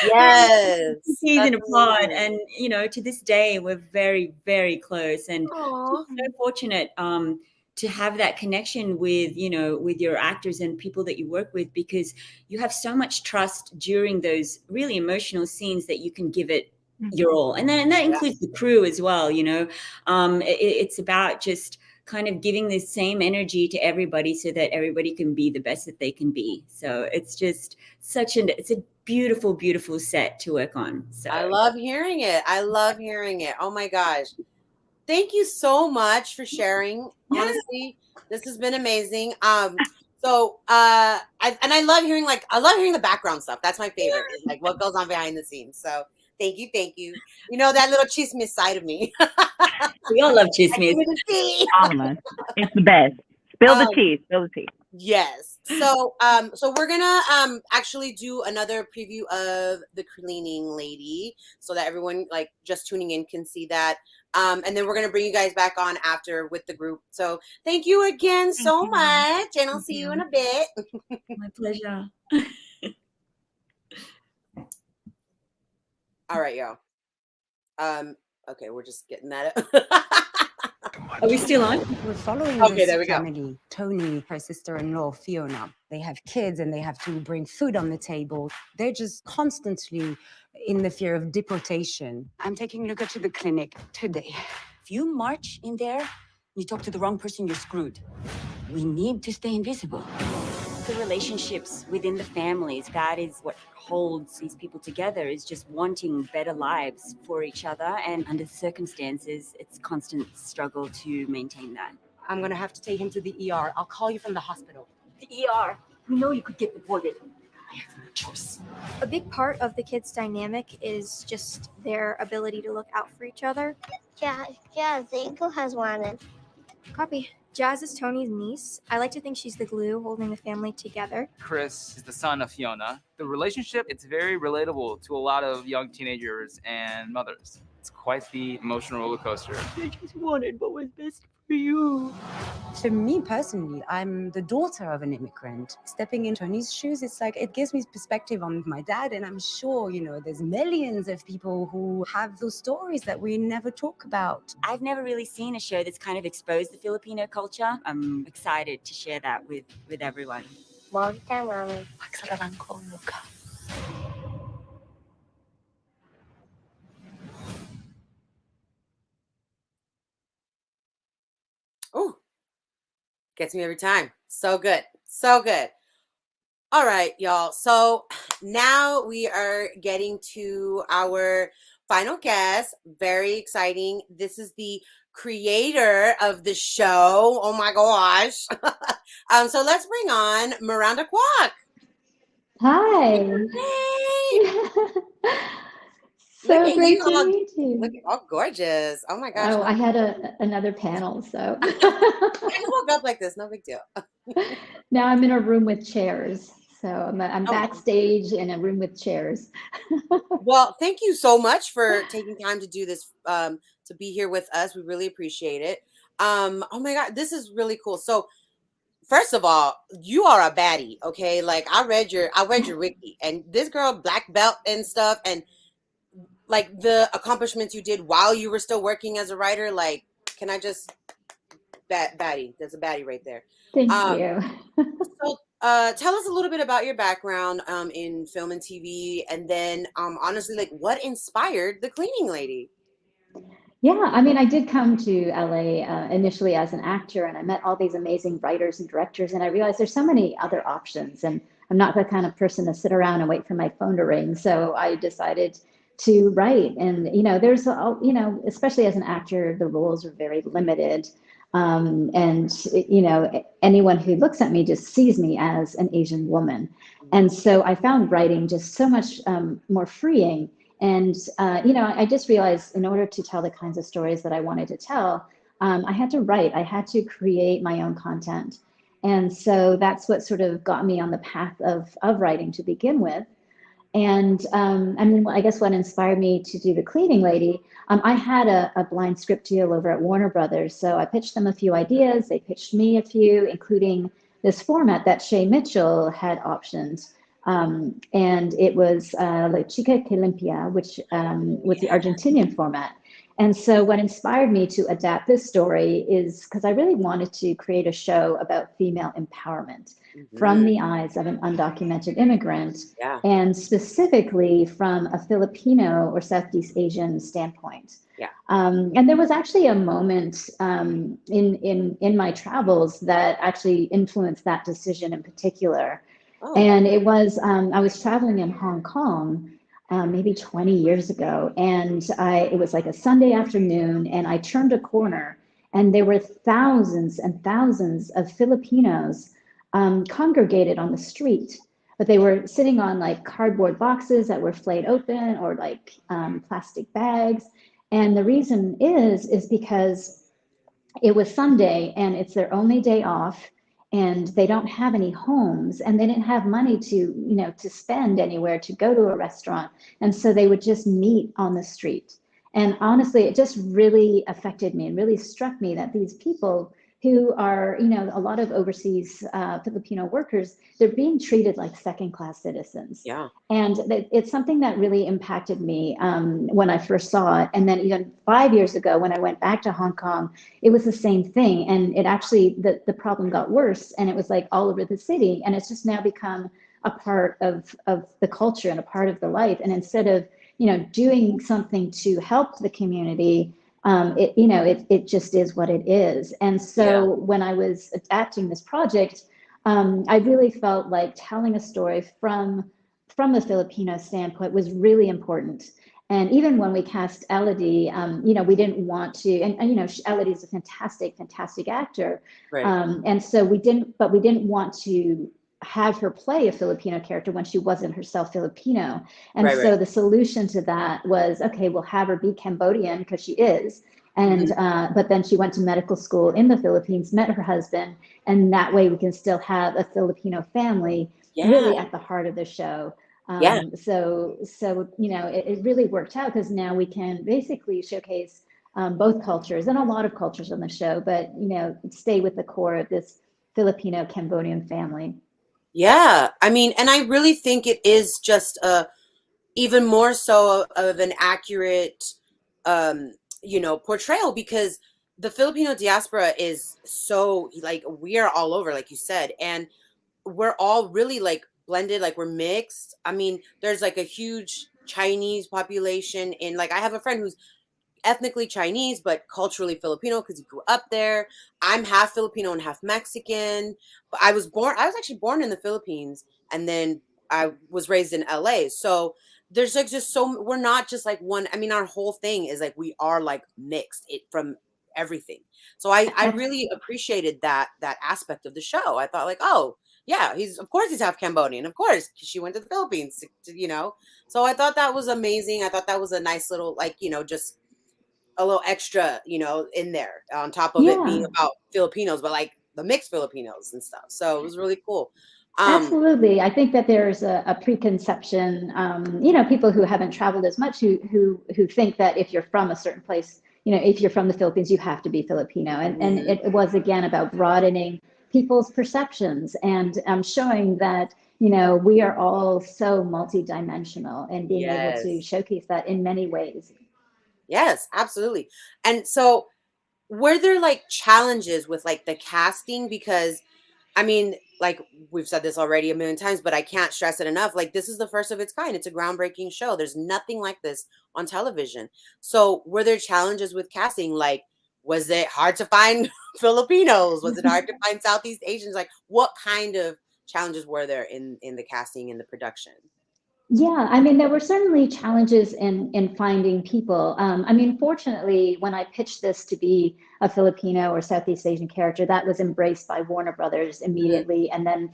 Speaker 3: yes,
Speaker 14: season apart. And to this day we're very, very close, and so fortunate to have that connection with with your actors and people that you work with, because you have so much trust during those really emotional scenes that you can give it your all. And that includes the crew as well. It's about just kind of giving the same energy to everybody so that everybody can be the best that they can be. So it's just it's a beautiful, beautiful set to work on. So
Speaker 3: I love hearing it. Oh my gosh. Thank you so much for sharing. Honestly, this has been amazing. I love hearing the background stuff. That's my favorite. Like what goes on behind the scenes. So thank you. That little chismis side of me.
Speaker 14: We all love chismis.
Speaker 13: Almost. It's the best. Spill the tea. Spill the tea.
Speaker 3: Yes. So we're gonna actually do another preview of the cleaning lady so that everyone like just tuning in can see that. And then we're gonna bring you guys back on after with the group. So thank you again so much, and I'll see you in a bit.
Speaker 14: My pleasure.
Speaker 3: All right, y'all. Okay, we're just getting that up.
Speaker 14: Are we still on?
Speaker 4: We're following
Speaker 3: there we go.
Speaker 4: family. Thony, her sister-in-law, Fiona. They have kids and they have to bring food on the table. They're just constantly in the fear of deportation. I'm taking Luca to the clinic today.
Speaker 15: If you march in there, you talk to the wrong person, you're screwed. We need to stay invisible.
Speaker 11: The relationships within the families, that is what holds these people together, is just wanting better lives for each other. And under the circumstances, it's constant struggle to maintain that.
Speaker 4: I'm gonna have to take him to the ER. I'll call you from the hospital.
Speaker 15: The ER. We know you could get deported. I have no choice.
Speaker 16: A big part of the kids' dynamic is just their ability to look out for each other.
Speaker 17: Yeah, Zinko has one.
Speaker 16: Copy. Jazz is Tony's niece. I like to think she's the glue holding the family together.
Speaker 18: Chris is the son of Fiona. The relationship, it's very relatable to a lot of young teenagers and mothers. It's quite the emotional roller coaster.
Speaker 15: I just wanted what was best for you.
Speaker 4: For me personally, I'm the daughter of an immigrant. Stepping in Tony's shoes, it's like it gives me perspective on my dad, and I'm sure, there's millions of people who have those stories that we never talk about.
Speaker 11: I've never really seen a show that's kind of exposed the Filipino culture. I'm excited to share that with everyone.
Speaker 17: Magsaralan ko, Luca.
Speaker 3: Ooh, gets me every time. So good. So good. All right, y'all. So now we are getting to our final guest. Very exciting. This is the creator of the show. Oh my gosh. So let's bring on Miranda Kwok.
Speaker 19: Hi.
Speaker 3: Look
Speaker 19: So
Speaker 3: at
Speaker 19: great
Speaker 3: you
Speaker 19: to
Speaker 3: all,
Speaker 19: meet you.
Speaker 3: look all gorgeous. Oh my gosh.
Speaker 19: Oh, I had another panel, so
Speaker 3: I woke up like this, no big deal.
Speaker 19: now I'm in a room with chairs. So I'm
Speaker 3: Oh.
Speaker 19: backstage in a room with chairs.
Speaker 3: Well, thank you so much for taking time to do this, to be here with us. We really appreciate it. Oh my God, this is really cool. So first of all, you are a baddie, okay? Like I read your wiki, and this girl black belt and stuff, and like the accomplishments you did while you were still working as a writer. Like, can I just baddie? There's a baddie right there.
Speaker 19: Thank you.
Speaker 3: So, tell us a little bit about your background in film and TV, and then honestly, like what inspired the cleaning lady?
Speaker 19: Yeah, I mean, I did come to LA initially as an actor, and I met all these amazing writers and directors, and I realized there's so many other options, and I'm not the kind of person to sit around and wait for my phone to ring. So I decided to write, and there's, especially as an actor, the roles are very limited, and anyone who looks at me just sees me as an Asian woman, and so I found writing just so much more freeing. And, I just realized in order to tell the kinds of stories that I wanted to tell, I had to write, I had to create my own content. And so that's what sort of got me on the path of writing to begin with. And I guess what inspired me to do The Cleaning Lady, I had a blind script deal over at Warner Brothers. So I pitched them a few ideas. They pitched me a few, including this format that Shay Mitchell had optioned. And it was La Chica que Limpia, which was the Argentinian format. And so what inspired me to adapt this story is because I really wanted to create a show about female empowerment from the eyes of an undocumented immigrant, and specifically from a Filipino or Southeast Asian standpoint. And there was actually a moment in my travels that actually influenced that decision in particular. And it was, I was traveling in Hong Kong maybe 20 years ago, and it was like a Sunday afternoon, and I turned a corner, and there were thousands and thousands of Filipinos congregated on the street, but they were sitting on like cardboard boxes that were flayed open, or like plastic bags. And the reason is because it was Sunday, and it's their only day off, and they don't have any homes, and they didn't have money to spend anywhere, to go to a restaurant. And so they would just meet on the street. And honestly, it just really affected me and really struck me that these people who are, a lot of overseas Filipino workers, they're being treated like second-class citizens. And it's something that really impacted me when I first saw it. And then even 5 years ago, when I went back to Hong Kong, it was the same thing. And it actually, the problem got worse, and it was like all over the city. And it's just now become a part of the culture and a part of the life. And instead of, doing something to help the community, it just is what it is. And so when I was adapting this project, I really felt like telling a story from the Filipino standpoint was really important. And even when we cast Elodie, we didn't want to, and Elodie is a fantastic actor. And so we didn't want to have her play a Filipino character when she wasn't herself Filipino. And so the solution to that was, okay, we'll have her be Cambodian, because she is. And but then she went to medical school in the Philippines, met her husband, and that way we can still have a Filipino family really at the heart of the show. So it really worked out, because now we can basically showcase both cultures, and a lot of cultures on the show, but stay with the core of this Filipino Cambodian family.
Speaker 3: Yeah, I mean, and I really think it is just even more so of an accurate, portrayal, because the Filipino diaspora is so, like, we are all over, like you said, and we're all really like blended, like we're mixed. I mean, there's like a huge Chinese population I have a friend who's ethnically Chinese, but culturally Filipino, because he grew up there. I'm half Filipino and half Mexican. But I was actually born in the Philippines, and then I was raised in LA. So there's like just so we're not just like one. I mean, our whole thing is like we are like mixed it from everything. So I really appreciated that aspect of the show. I thought like, oh yeah, of course he's half Cambodian. Of course, she went to the Philippines, you know. So I thought that was amazing. I thought that was a nice little like, you know, just a little extra, you know, in there on top of it being
Speaker 19: Yeah.
Speaker 3: about Filipinos, but like the mixed Filipinos and stuff. So it was really cool.
Speaker 19: Absolutely. I think that there's a preconception, you know, people who haven't traveled as much who think that if you're from a certain place, you know, if you're from the Philippines, you have to be Filipino. And it was, again, about broadening people's perceptions and showing that, you know, we are all so multidimensional and being able to showcase that in many ways.
Speaker 3: Yes, absolutely. And so were there like challenges with like the casting? Because I mean, like we've said this already a million times, but I can't stress it enough. Like this is the first of its kind. It's a groundbreaking show. There's nothing like this on television. So were there challenges with casting? Like, was it hard to find Filipinos? Was it hard to find Southeast Asians? Like what kind of challenges were there in the casting and the production?
Speaker 19: Yeah, I mean, there were certainly challenges in finding people. I mean, fortunately, when I pitched this to be a Filipino or Southeast Asian character, that was embraced by Warner Brothers immediately. And then,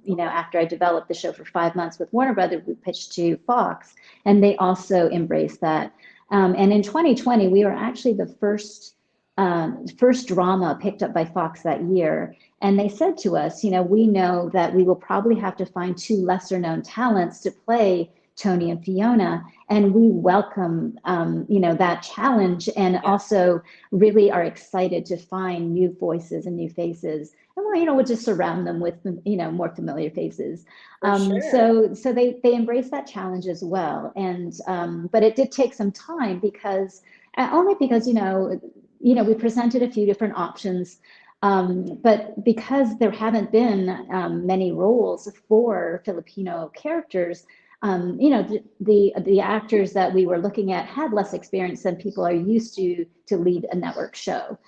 Speaker 19: you know, after I developed the show for 5 months with Warner Brothers, we pitched to Fox, and they also embraced that. And in 2020, we were actually the first drama picked up by Fox that year. And they said to us, you know, we know that we will probably have to find 2 lesser known talents to play Thony and Fiona. And we welcome, you know, that challenge and also really are excited to find new voices and new faces. And, you know, we'll just surround them with, you know, more familiar faces. So they embraced that challenge as well. And, but it did take some time because, only because, you know, we presented a few different options, but because there haven't been many roles for Filipino characters, you know, the actors that we were looking at had less experience than people are used to lead a network show.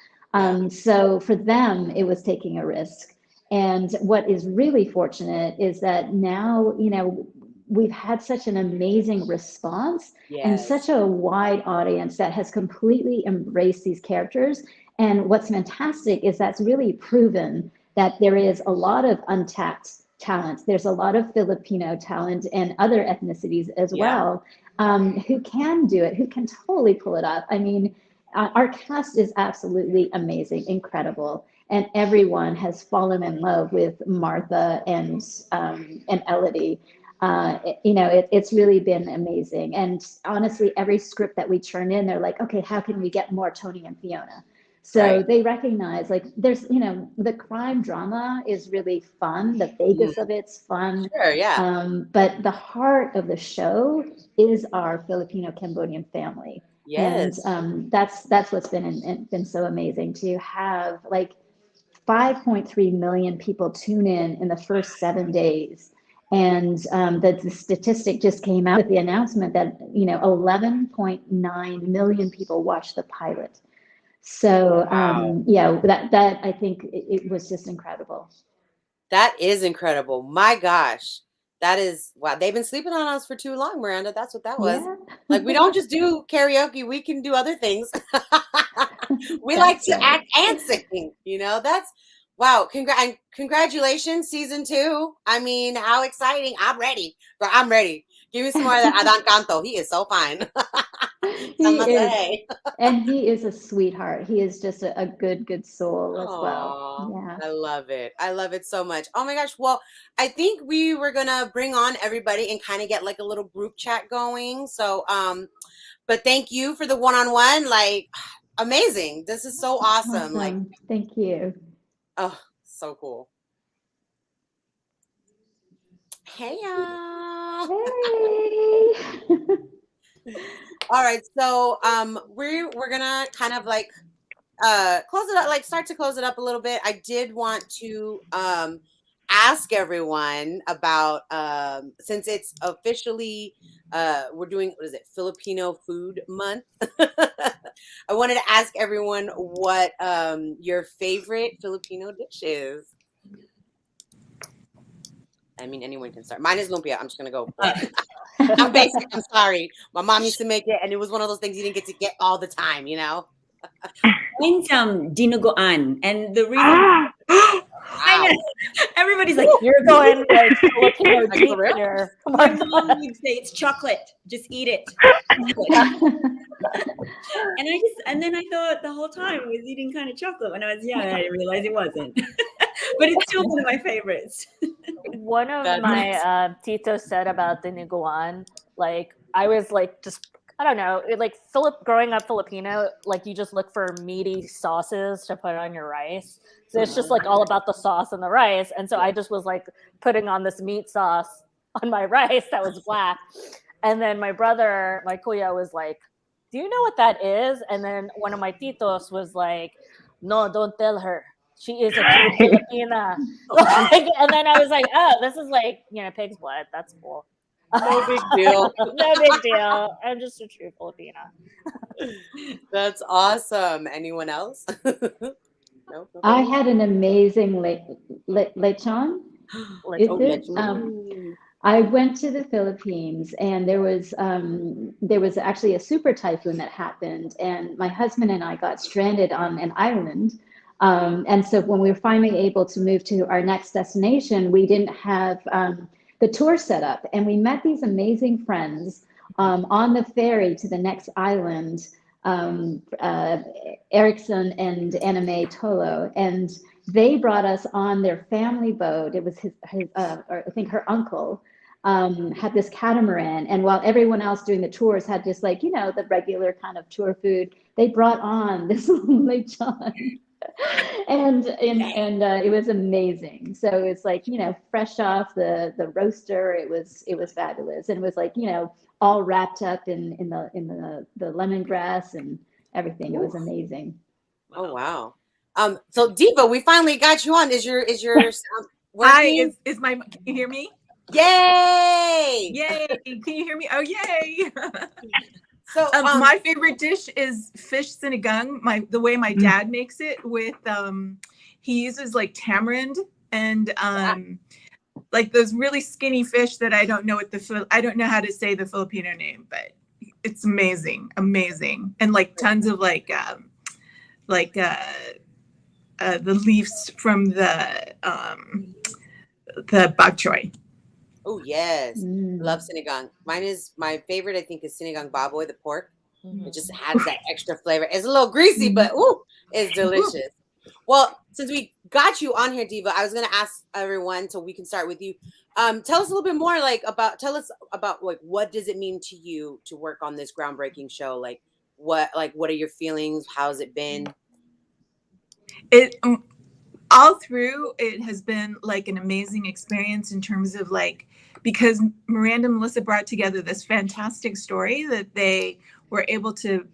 Speaker 19: So for them, it was taking a risk. And what is really fortunate is that now, you know, we've had such an amazing response and such a wide audience that has completely embraced these characters. And what's fantastic is that's really proven that there is a lot of untapped talent. There's a lot of Filipino talent and other ethnicities as well, who can do it, who can totally pull it off. I mean, our cast is absolutely amazing, incredible. And everyone has fallen in love with Martha and Elodie. You know, it's really been amazing. And honestly, every script that we turn in, they're like, okay, how can we get more Thony and Fiona? So they recognize, like, there's, you know, the crime drama is really fun. The Vegas of it's fun. But the heart of the show is our Filipino Cambodian family. And that's what's been so amazing to have, like, 5.3 million people tune in the first 7 days. And the statistic just came out with the announcement that, you know, 11.9 million people watched the pilot. So yeah, that I think it was just incredible.
Speaker 3: That is incredible. My gosh. That is, wow. They've been sleeping on us for too long, Miranda. That's what that was. Like, we don't just do karaoke. We can do other things. We like to act and sing, you know. That's wow. Congratulations, season 2. I mean, how exciting. I'm ready. Girl, I'm ready. Give me some more of that Adan Canto. He is so fine.
Speaker 19: He is, and he is a sweetheart. He is just a good soul as well. Yeah.
Speaker 3: I love it. I love it so much. Oh my gosh. Well, I think we were gonna bring on everybody and kind of get like a little group chat going. So but thank you for the one-on-one. Like, amazing. This is so awesome. Like,
Speaker 19: thank you.
Speaker 3: Oh, so cool. Hey y'all.
Speaker 19: Hey.
Speaker 3: All right, so we're gonna kind of like close it up, like start to close it up a little bit. I did want to ask everyone about since it's officially we're doing, what is it, Filipino Food Month. I wanted to ask everyone what your favorite Filipino dish is. I mean, anyone can start. Mine is lumpia. I'm just gonna go. I'm basic. I'm sorry. My mom used to make it, and it was one of those things you didn't get to get all the time, you know.
Speaker 14: Mine's dinuguan, and the reason I know everybody's like,
Speaker 10: You're going like Filipino
Speaker 3: Like,
Speaker 10: deep
Speaker 3: for real?
Speaker 10: here.
Speaker 14: my mom would say it's chocolate. Just eat it. And then I thought the whole time I was eating kind of chocolate when I was young. And I didn't realize it wasn't. But it's still one of my favorites.
Speaker 10: One of my titos said about the niguan, like I was like just I don't know, like growing up Filipino, like you just look for meaty sauces to put on your rice. So it's just like all about the sauce and the rice. And so I just was like putting on this meat sauce on my rice that was black. And then my brother, my kuya, was like, "Do you know what that is?" And then one of my titos was like, "No, don't tell her. She is a true Filipina." And then I was like, "Oh, this is like, pig's blood. That's cool."
Speaker 3: No big deal.
Speaker 10: No big deal. I'm just a true Filipina.
Speaker 3: That's awesome. Anyone else? No.
Speaker 19: I had an amazing lechon. Is it? I went to the Philippines, and there was actually a super typhoon that happened, and my husband and I got stranded on an island. And so when we were finally able to move to our next destination, we didn't have the tour set up, and we met these amazing friends on the ferry to the next island, Erickson and Anime Tolo, and they brought us on their family boat. It was or I think her uncle had this catamaran, and while everyone else doing the tours had just like, the regular kind of tour food, they brought on this lechon. and it was amazing. So it's like, fresh off the roaster. It was fabulous, and it was like, all wrapped up in the lemongrass and everything. It was amazing.
Speaker 3: Oh wow. So Diva, we finally got you on. Is your sound working?
Speaker 20: Hi, is my can you hear me?
Speaker 3: Yay!
Speaker 20: Yay! Can you hear me? Oh yay!
Speaker 3: So
Speaker 20: my favorite dish is fish sinigang. The way my dad makes it with he uses like tamarind and like those really skinny fish that I don't know I don't know how to say the Filipino name, but it's amazing, and like tons of the leaves from the bok choy.
Speaker 3: Oh yes, love sinigang. My favorite, I think, is sinigang baboy, the pork. It just adds that extra flavor. It's a little greasy, but it's delicious. Well, since we got you on here, Diva, I was gonna ask everyone, so we can start with you. Tell us a little bit more, tell us about what does it mean to you to work on this groundbreaking show? What are your feelings? How's it been?
Speaker 20: It all through it has been like an amazing experience in terms of because Miranda and Melissa brought together this fantastic story that they were able to,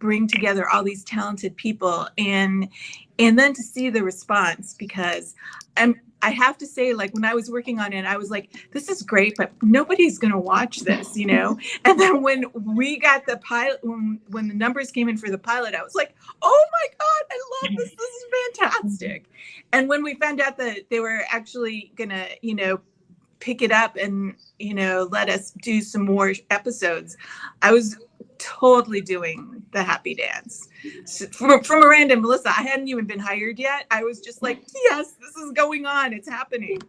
Speaker 20: bring together all these talented people and then to see the response, because I have to say, when I was working on it, I was like, this is great, but nobody's going to watch this, And then when we got the pilot, when the numbers came in for the pilot, I was like, oh my God, I love this. This is fantastic. And when we found out that they were actually going to, pick it up and, let us do some more episodes, I was totally doing the happy dance. So from Miranda and Melissa, I hadn't even been hired yet. I was just like, yes, this is going on. It's happening.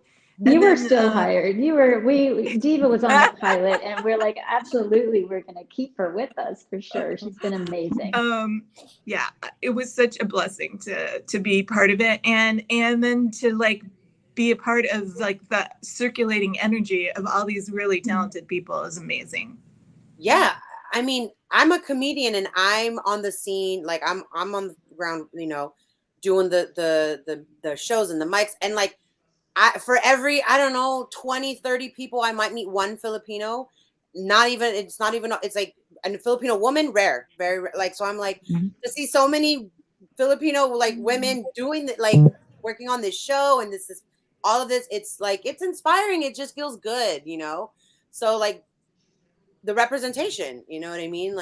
Speaker 19: You were still hired. Diva was on the pilot, and we're like, absolutely, we're going to keep her with us for sure. She's been amazing.
Speaker 20: Yeah, it was such a blessing to be part of it, and then to be a part of the circulating energy of all these really talented people is amazing.
Speaker 3: Yeah, I mean, I'm a comedian and I'm on the scene, I'm on the ground, doing the shows and the mics, and for every, I don't know, 20, 30 people, I might meet one Filipino. It's like a Filipino woman, rare, very rare. So I'm to see so many Filipino women doing that, working on this show, and this is all of this, it's it's inspiring. It just feels good, so the representation, you know what I mean?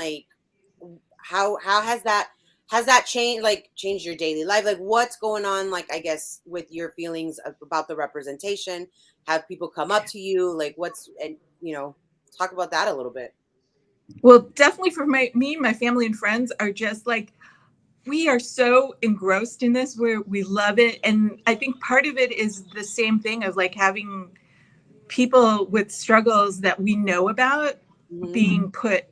Speaker 3: How has that has that changed your daily life? Like, what's going on, like, I guess, with your feelings about the representation? Have people come up to you? Like, talk about that a little bit.
Speaker 20: Well, definitely for me, my family and friends are just like, we are so engrossed in this where we love it. And I think part of it is the same thing of like having people with struggles that we know about being put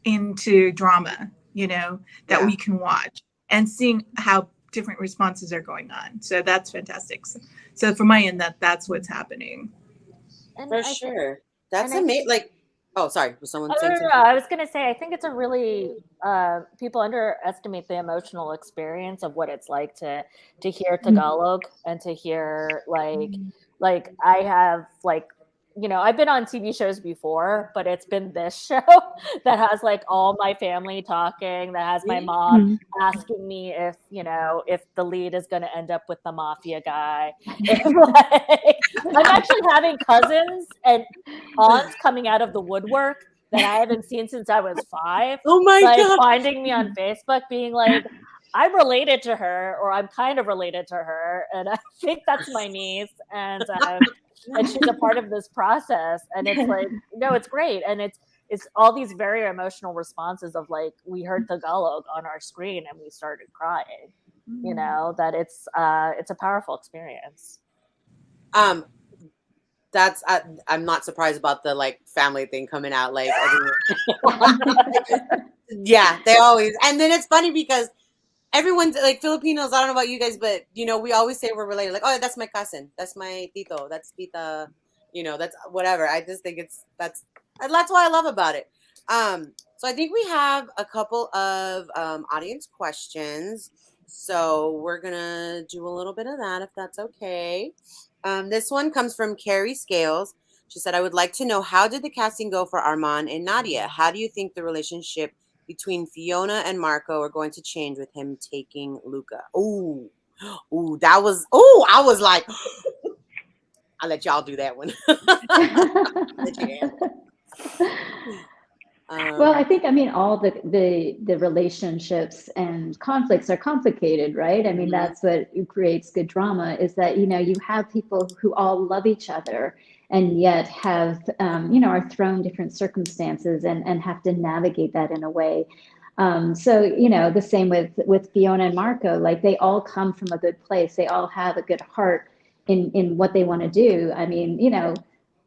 Speaker 20: into drama, that we can watch and seeing how different responses are going on. So that's fantastic. So from my end, that's what's happening.
Speaker 3: For sure. That's amazing. Like, oh, sorry. Was someone saying something?
Speaker 10: I was going to say, I think it's a really, people underestimate the emotional experience of what it's like to hear Tagalog and to hear like I have like, I've been on TV shows before, but it's been this show that has like all my family talking, that has my mom asking me if the lead is going to end up with the mafia guy. I'm actually having cousins and aunts coming out of the woodwork that I haven't seen since I was 5.
Speaker 3: Oh my God.
Speaker 10: Finding me on Facebook being like, I'm related to her, or I'm kind of related to her, and I think that's my niece, and she's a part of this process, and it's like, it's great, and it's all these very emotional responses of like, we heard Tagalog on our screen and we started crying, that it's a powerful experience.
Speaker 3: That's I'm not surprised about the like family thing coming out, like yeah, they always, and then it's funny because everyone's like Filipinos, I don't know about you guys, but we always say we're related, like, oh, that's my cousin, that's my tito, that's tita, that's whatever. I just think that's what I love about it. So I think we have a couple of audience questions, so we're gonna do a little bit of that if that's okay. This one comes from Carrie Scales. She said, I would like to know, how did the casting go for Arman and Nadia? How do you think the relationship between Fiona and Marco are going to change with him taking Luca? I was like, I'll let y'all do that one.
Speaker 19: Well, I think, all the relationships and conflicts are complicated, right? That's what creates good drama, is that, you have people who all love each other and yet have, are thrown different circumstances and have to navigate that in a way. So, the same with Fiona and Marco, like they all come from a good place. They all have a good heart in what they want to do.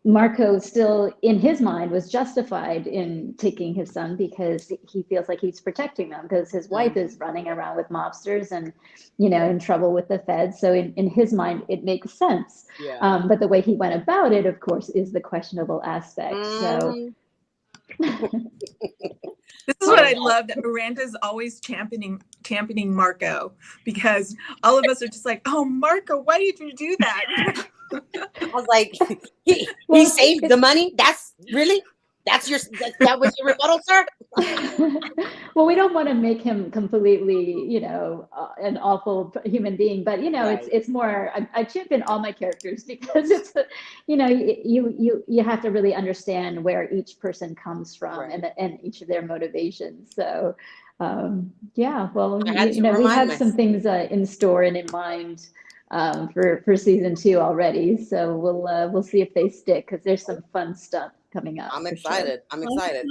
Speaker 19: Marco still, in his mind, was justified in taking his son because he feels like he's protecting them, because his wife is running around with mobsters and, in trouble with the feds. So in his mind, it makes sense.
Speaker 3: Yeah.
Speaker 19: But the way he went about it, of course, is the questionable aspect. So.
Speaker 20: This is what I love, that Miranda's always championing Marco, because all of us are just like, oh, Marco, why did you do that?
Speaker 3: I was like, he saved the money? That was your rebuttal, sir?
Speaker 19: Well, we don't want to make him completely, an awful human being, but right. It's more. I champion all my characters because it's, you have to really understand where each person comes from, right. and each of their motivations. So, yeah. Well, we have some things in store and in mind for season 2 already. So we'll see if they stick, because there's some fun stuff coming up.
Speaker 3: I'm excited.
Speaker 19: Sure.
Speaker 3: I'm excited.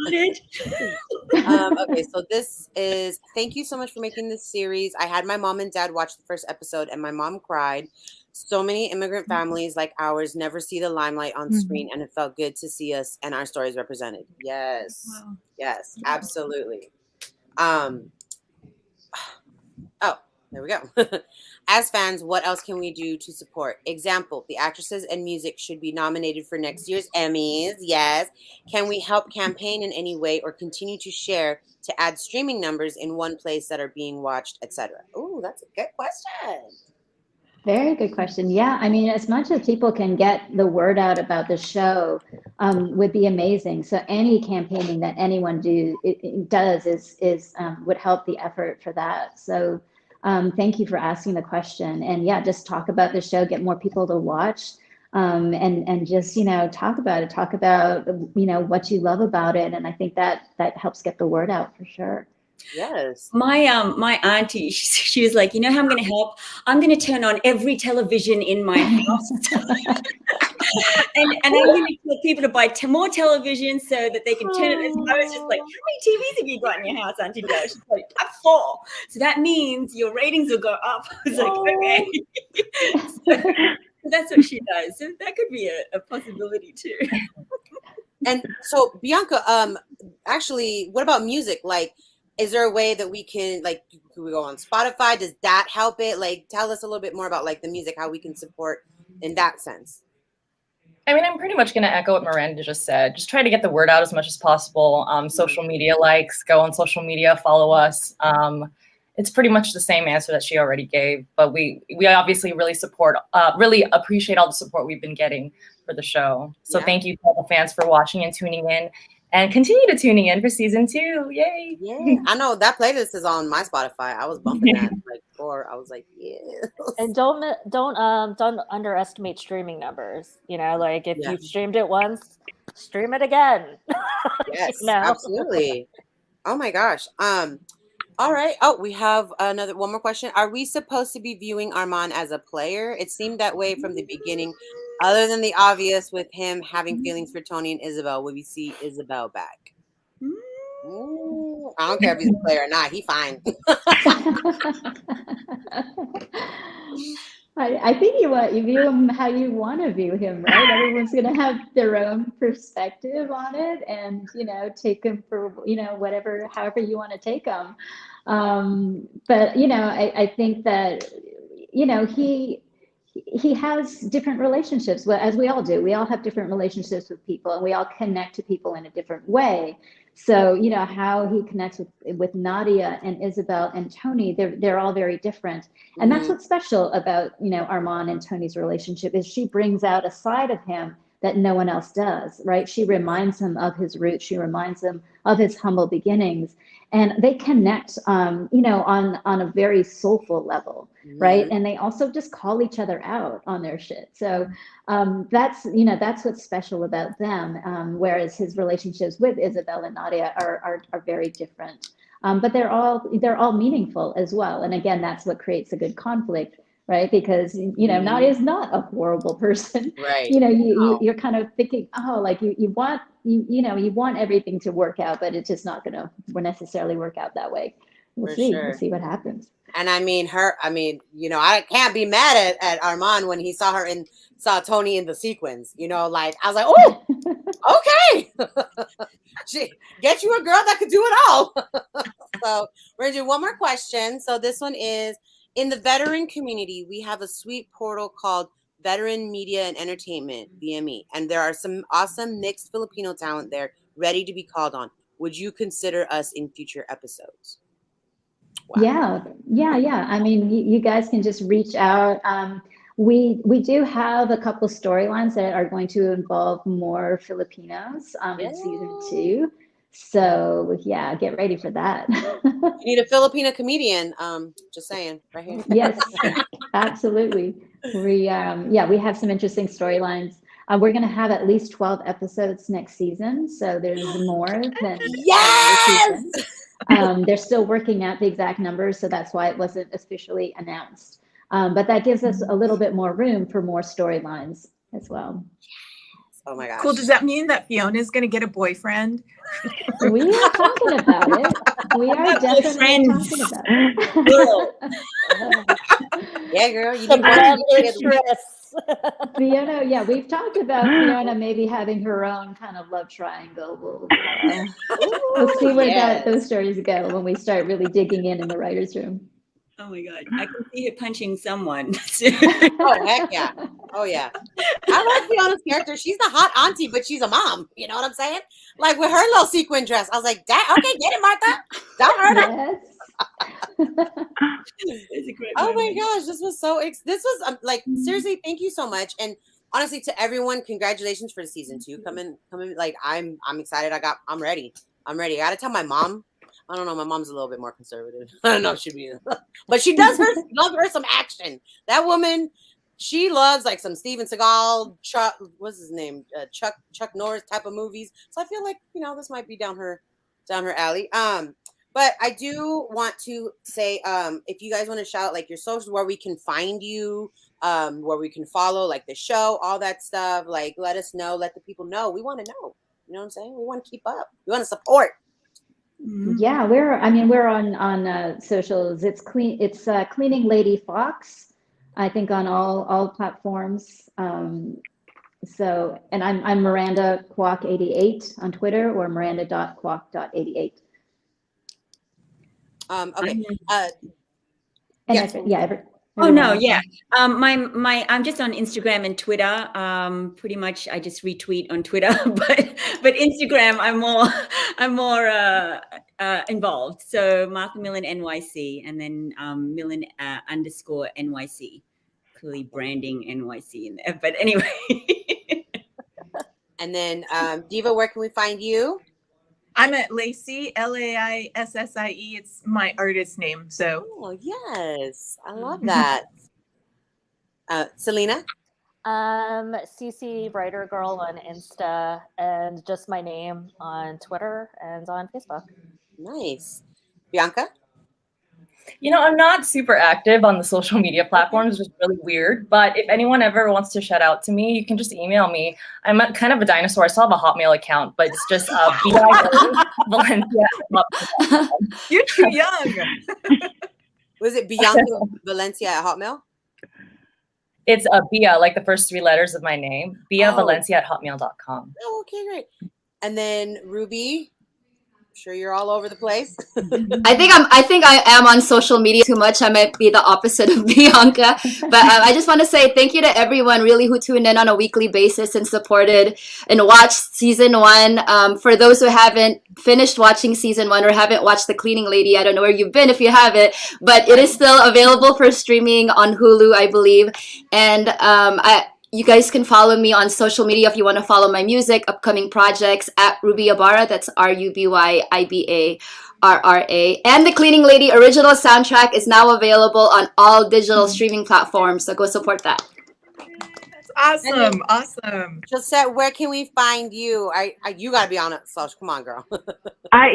Speaker 3: Okay, so this is, thank you so much for making this series. I had my mom and dad watch the first episode and my mom cried. So many immigrant families like ours never see the limelight on screen, and it felt good to see us and our stories represented. Yes. Wow. Yes, absolutely. Oh, there we go. As fans, what else can we do to support? Example, the actresses and music should be nominated for next year's Emmys. Yes. Can we help campaign in any way or continue to share to add streaming numbers in one place that are being watched, etc.? Oh, that's a good question.
Speaker 19: Very good question. Yeah, as much as people can get the word out about the show would be amazing. So any campaigning that anyone does would help the effort for that. So thank you for asking the question. And yeah, just talk about the show, get more people to watch, and just, talk about it, what you love about it. And I think that helps get the word out for sure.
Speaker 3: Yes.
Speaker 14: My auntie, she was like, you know how I'm going to help? I'm going to turn on every television in my house. and I'm going to tell people to buy more televisions so that they can turn it. And I was just like, how many TVs have you got in your house, Auntie Dara? She's like, I have 4. So that means your ratings will go up. I was like, okay. So that's what she does. So that could be a possibility too.
Speaker 3: And so Bianca, actually, what about music? Like, is there a way that we can, like, can we go on Spotify? Does that help it? Like, tell us a little bit more about like the music, how we can support in that sense.
Speaker 11: I mean, I'm pretty much going to echo what Miranda just said. Just try to get the word out as much as possible. Social media likes, go on social media, follow us. It's pretty much the same answer that she already gave, but we obviously really appreciate all the support we've been getting for the show. So thank you to all the fans for watching and tuning in, and continue to tuning in for season 2. Yay!
Speaker 3: Yeah, I know that playlist is on my Spotify. I was bumping that like before. I was like, yeah.
Speaker 10: And don't underestimate streaming numbers. You know, like if you've streamed it once, stream it again.
Speaker 3: Yes,
Speaker 10: You know?
Speaker 3: absolutely. Oh my gosh. All right. Oh, we have one more question. Are we supposed to be viewing Armand as a player? It seemed that way from the beginning. Other than the obvious with him having feelings for Tony and Isabel, will we see Isabel back? Ooh, I don't care if he's a player or not. He fine.
Speaker 19: I think you view him how you want to view him, right? Everyone's going to have their own perspective on it, and take him for however you want to take him. But I think that he has different relationships, as we all do. We all have different relationships with people, and we all connect to people in a different way. So, how he connects with Nadia and Isabel and Tony, they're all very different. And that's what's special about, Armand and Tony's relationship, is she brings out a side of him that no one else does, right? She reminds him of his roots. She reminds him of his humble beginnings. And they connect, on a very soulful level, right? And they also just call each other out on their shit. So that's what's special about them. Whereas his relationships with Isabel and Nadia are very different. But they're all meaningful as well. And again, that's what creates a good conflict, right? Because Nadia is not a horrible person,
Speaker 3: right?
Speaker 19: You're kind of thinking, oh, like you want everything to work out, but it's just not going to necessarily work out that way. We'll see. We'll see what happens.
Speaker 3: And I can't be mad at Armand when he saw Tony in the sequins. Like I was like, oh, okay, get you a girl that could do it all. So we're gonna do one more question. So this one is, in the veteran community, we have a sweet portal called Veteran Media and Entertainment, VME, and there are some awesome mixed Filipino talent there ready to be called on. Would you consider us in future episodes?
Speaker 19: Wow. Yeah. I mean, you guys can just reach out. We do have a couple storylines that are going to involve more Filipinos in season 2. So yeah, get ready for that.
Speaker 3: You need a Filipino comedian. Just saying, right here.
Speaker 19: Yes, absolutely. We have some interesting storylines. We're going to have at least 12 episodes next season, so there's more than
Speaker 3: yes.
Speaker 19: They're still working out the exact numbers, so that's why it wasn't officially announced. But that gives us a little bit more room for more storylines as well.
Speaker 3: Oh my gosh.
Speaker 20: Cool. Does that mean that Fiona is going to get a boyfriend?
Speaker 19: We are talking about it. We are definitely talking about it.
Speaker 3: Yeah, girl. You
Speaker 10: Some love interests.
Speaker 19: Fiona, we've talked about Fiona maybe having her own kind of love triangle. We'll see where those stories go when we start really digging in the writer's room.
Speaker 14: Oh my God, I can see her punching someone.
Speaker 3: Oh, heck yeah. Oh, yeah. I like Fiona's character. She's the hot auntie, but she's a mom. You know what I'm saying? Like with her little sequin dress. I was like, okay, get it, Martha. Don't hurt her.
Speaker 14: It's a great
Speaker 3: oh
Speaker 14: moment.
Speaker 3: my gosh, this was seriously, thank you so much. And honestly, to everyone, congratulations for season 2 coming. Like I'm excited. I'm ready. I gotta tell my mom. I don't know. My mom's a little bit more conservative. I don't know if she'd be, but she does love her some action. That woman, she loves like some Steven Seagal, what's his name, Chuck Norris type of movies. So I feel like this might be down her alley. But I do want to say, if you guys want to shout out like your socials, where we can find you, where we can follow like the show, all that stuff, like let us know, let the people know. We want to know. You know what I'm saying? We want to keep up. We want to support.
Speaker 19: Yeah, we're on socials. It's Cleaning Lady Fox, I think, on all platforms. So, and I'm Miranda Kwok 88 on Twitter, or Miranda.kwok.88.
Speaker 3: Okay.
Speaker 14: Oh no, yeah. I'm just on Instagram and Twitter. Pretty much I just retweet on Twitter, but Instagram I'm more involved. So Martha Millan NYC, and then Millan _ NYC. Clearly branding NYC in there. But anyway.
Speaker 3: And then Diva, where can we find you?
Speaker 20: I'm at Lacey, Laissie. It's my artist name. So.
Speaker 3: Oh yes, I love that. Celena.
Speaker 10: CC Writer Girl on Insta, and just my name on Twitter and on Facebook.
Speaker 3: Nice. Bianca.
Speaker 11: You know, I'm not super active on the social media platforms, which is really weird. But if anyone ever wants to shout out to me, you can just email me. I'm kind of a dinosaur. I still have a Hotmail account, but it's just Valencia.
Speaker 20: You're too young.
Speaker 3: Was it Bianca Valencia at Hotmail?
Speaker 11: It's Bia, like the first 3 letters of my name. Valencia at hotmail.com.
Speaker 3: Oh, okay, great. And then Ruby. Sure, you're all over the place.
Speaker 12: I think I am on social media too much. I might be the opposite of Bianca, but I just want to say thank you to everyone really who tuned in on a weekly basis and supported and watched season 1. For those who haven't finished watching season 1 or haven't watched The Cleaning Lady, I don't know where you've been if you haven't, but it is still available for streaming on Hulu, I believe. And you guys can follow me on social media if you want to follow my music, upcoming projects at Ruby Ibarra. That's RUBYIBARRA. And The Cleaning Lady original soundtrack is now available on all digital streaming platforms. So go support that.
Speaker 20: That's awesome. Awesome.
Speaker 3: Josette, where can we find you? You gotta be on it, social. Come on, girl.
Speaker 13: I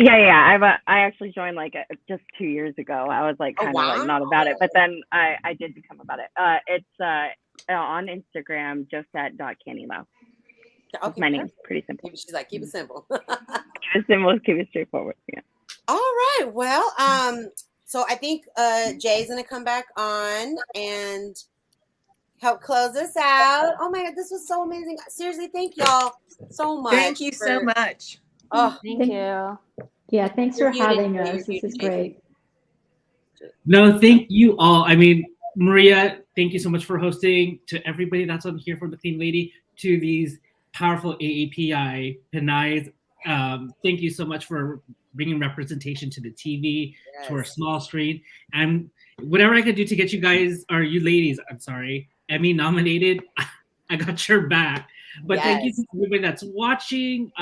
Speaker 13: actually joined just 2 years ago. I was like kind of like not about it, but then I did become about it. It's on Instagram, Josette.Canilao.
Speaker 3: Okay,
Speaker 13: my name. Pretty simple.
Speaker 3: She's like, keep it simple.
Speaker 13: Keep it simple, keep it straightforward. Yeah.
Speaker 3: All right. Well, so I think Jay's gonna come back on and help close us out. Oh my God, this was so amazing. Seriously, thank y'all so much.
Speaker 20: Thank you so much.
Speaker 3: Oh,
Speaker 10: thank you.
Speaker 19: Yeah, thanks for having us. This is great.
Speaker 2: No, thank you all. I mean, Maria, thank you so much for hosting. To everybody that's on here from The Clean Lady, to these powerful AAPI Pinays, thank you so much for bringing representation to the TV, to our small screen, and whatever I could do to get you guys, or you ladies, I'm sorry, Emmy nominated, I got your back. But thank you to everybody that's watching.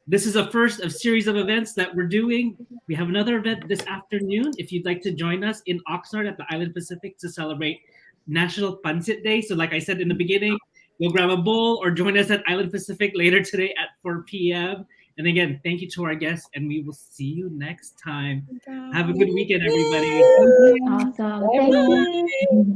Speaker 2: This is a first of series of events that we're doing. We have another event this afternoon. If you'd like to join us in Oxnard at the Island Pacific to celebrate National Pancit Day. So like I said in the beginning, go grab a bowl or join us at Island Pacific later today at 4 p.m. And again, thank you to our guests, and we will see you next time. Have a good weekend, everybody.
Speaker 19: Awesome. Thank you.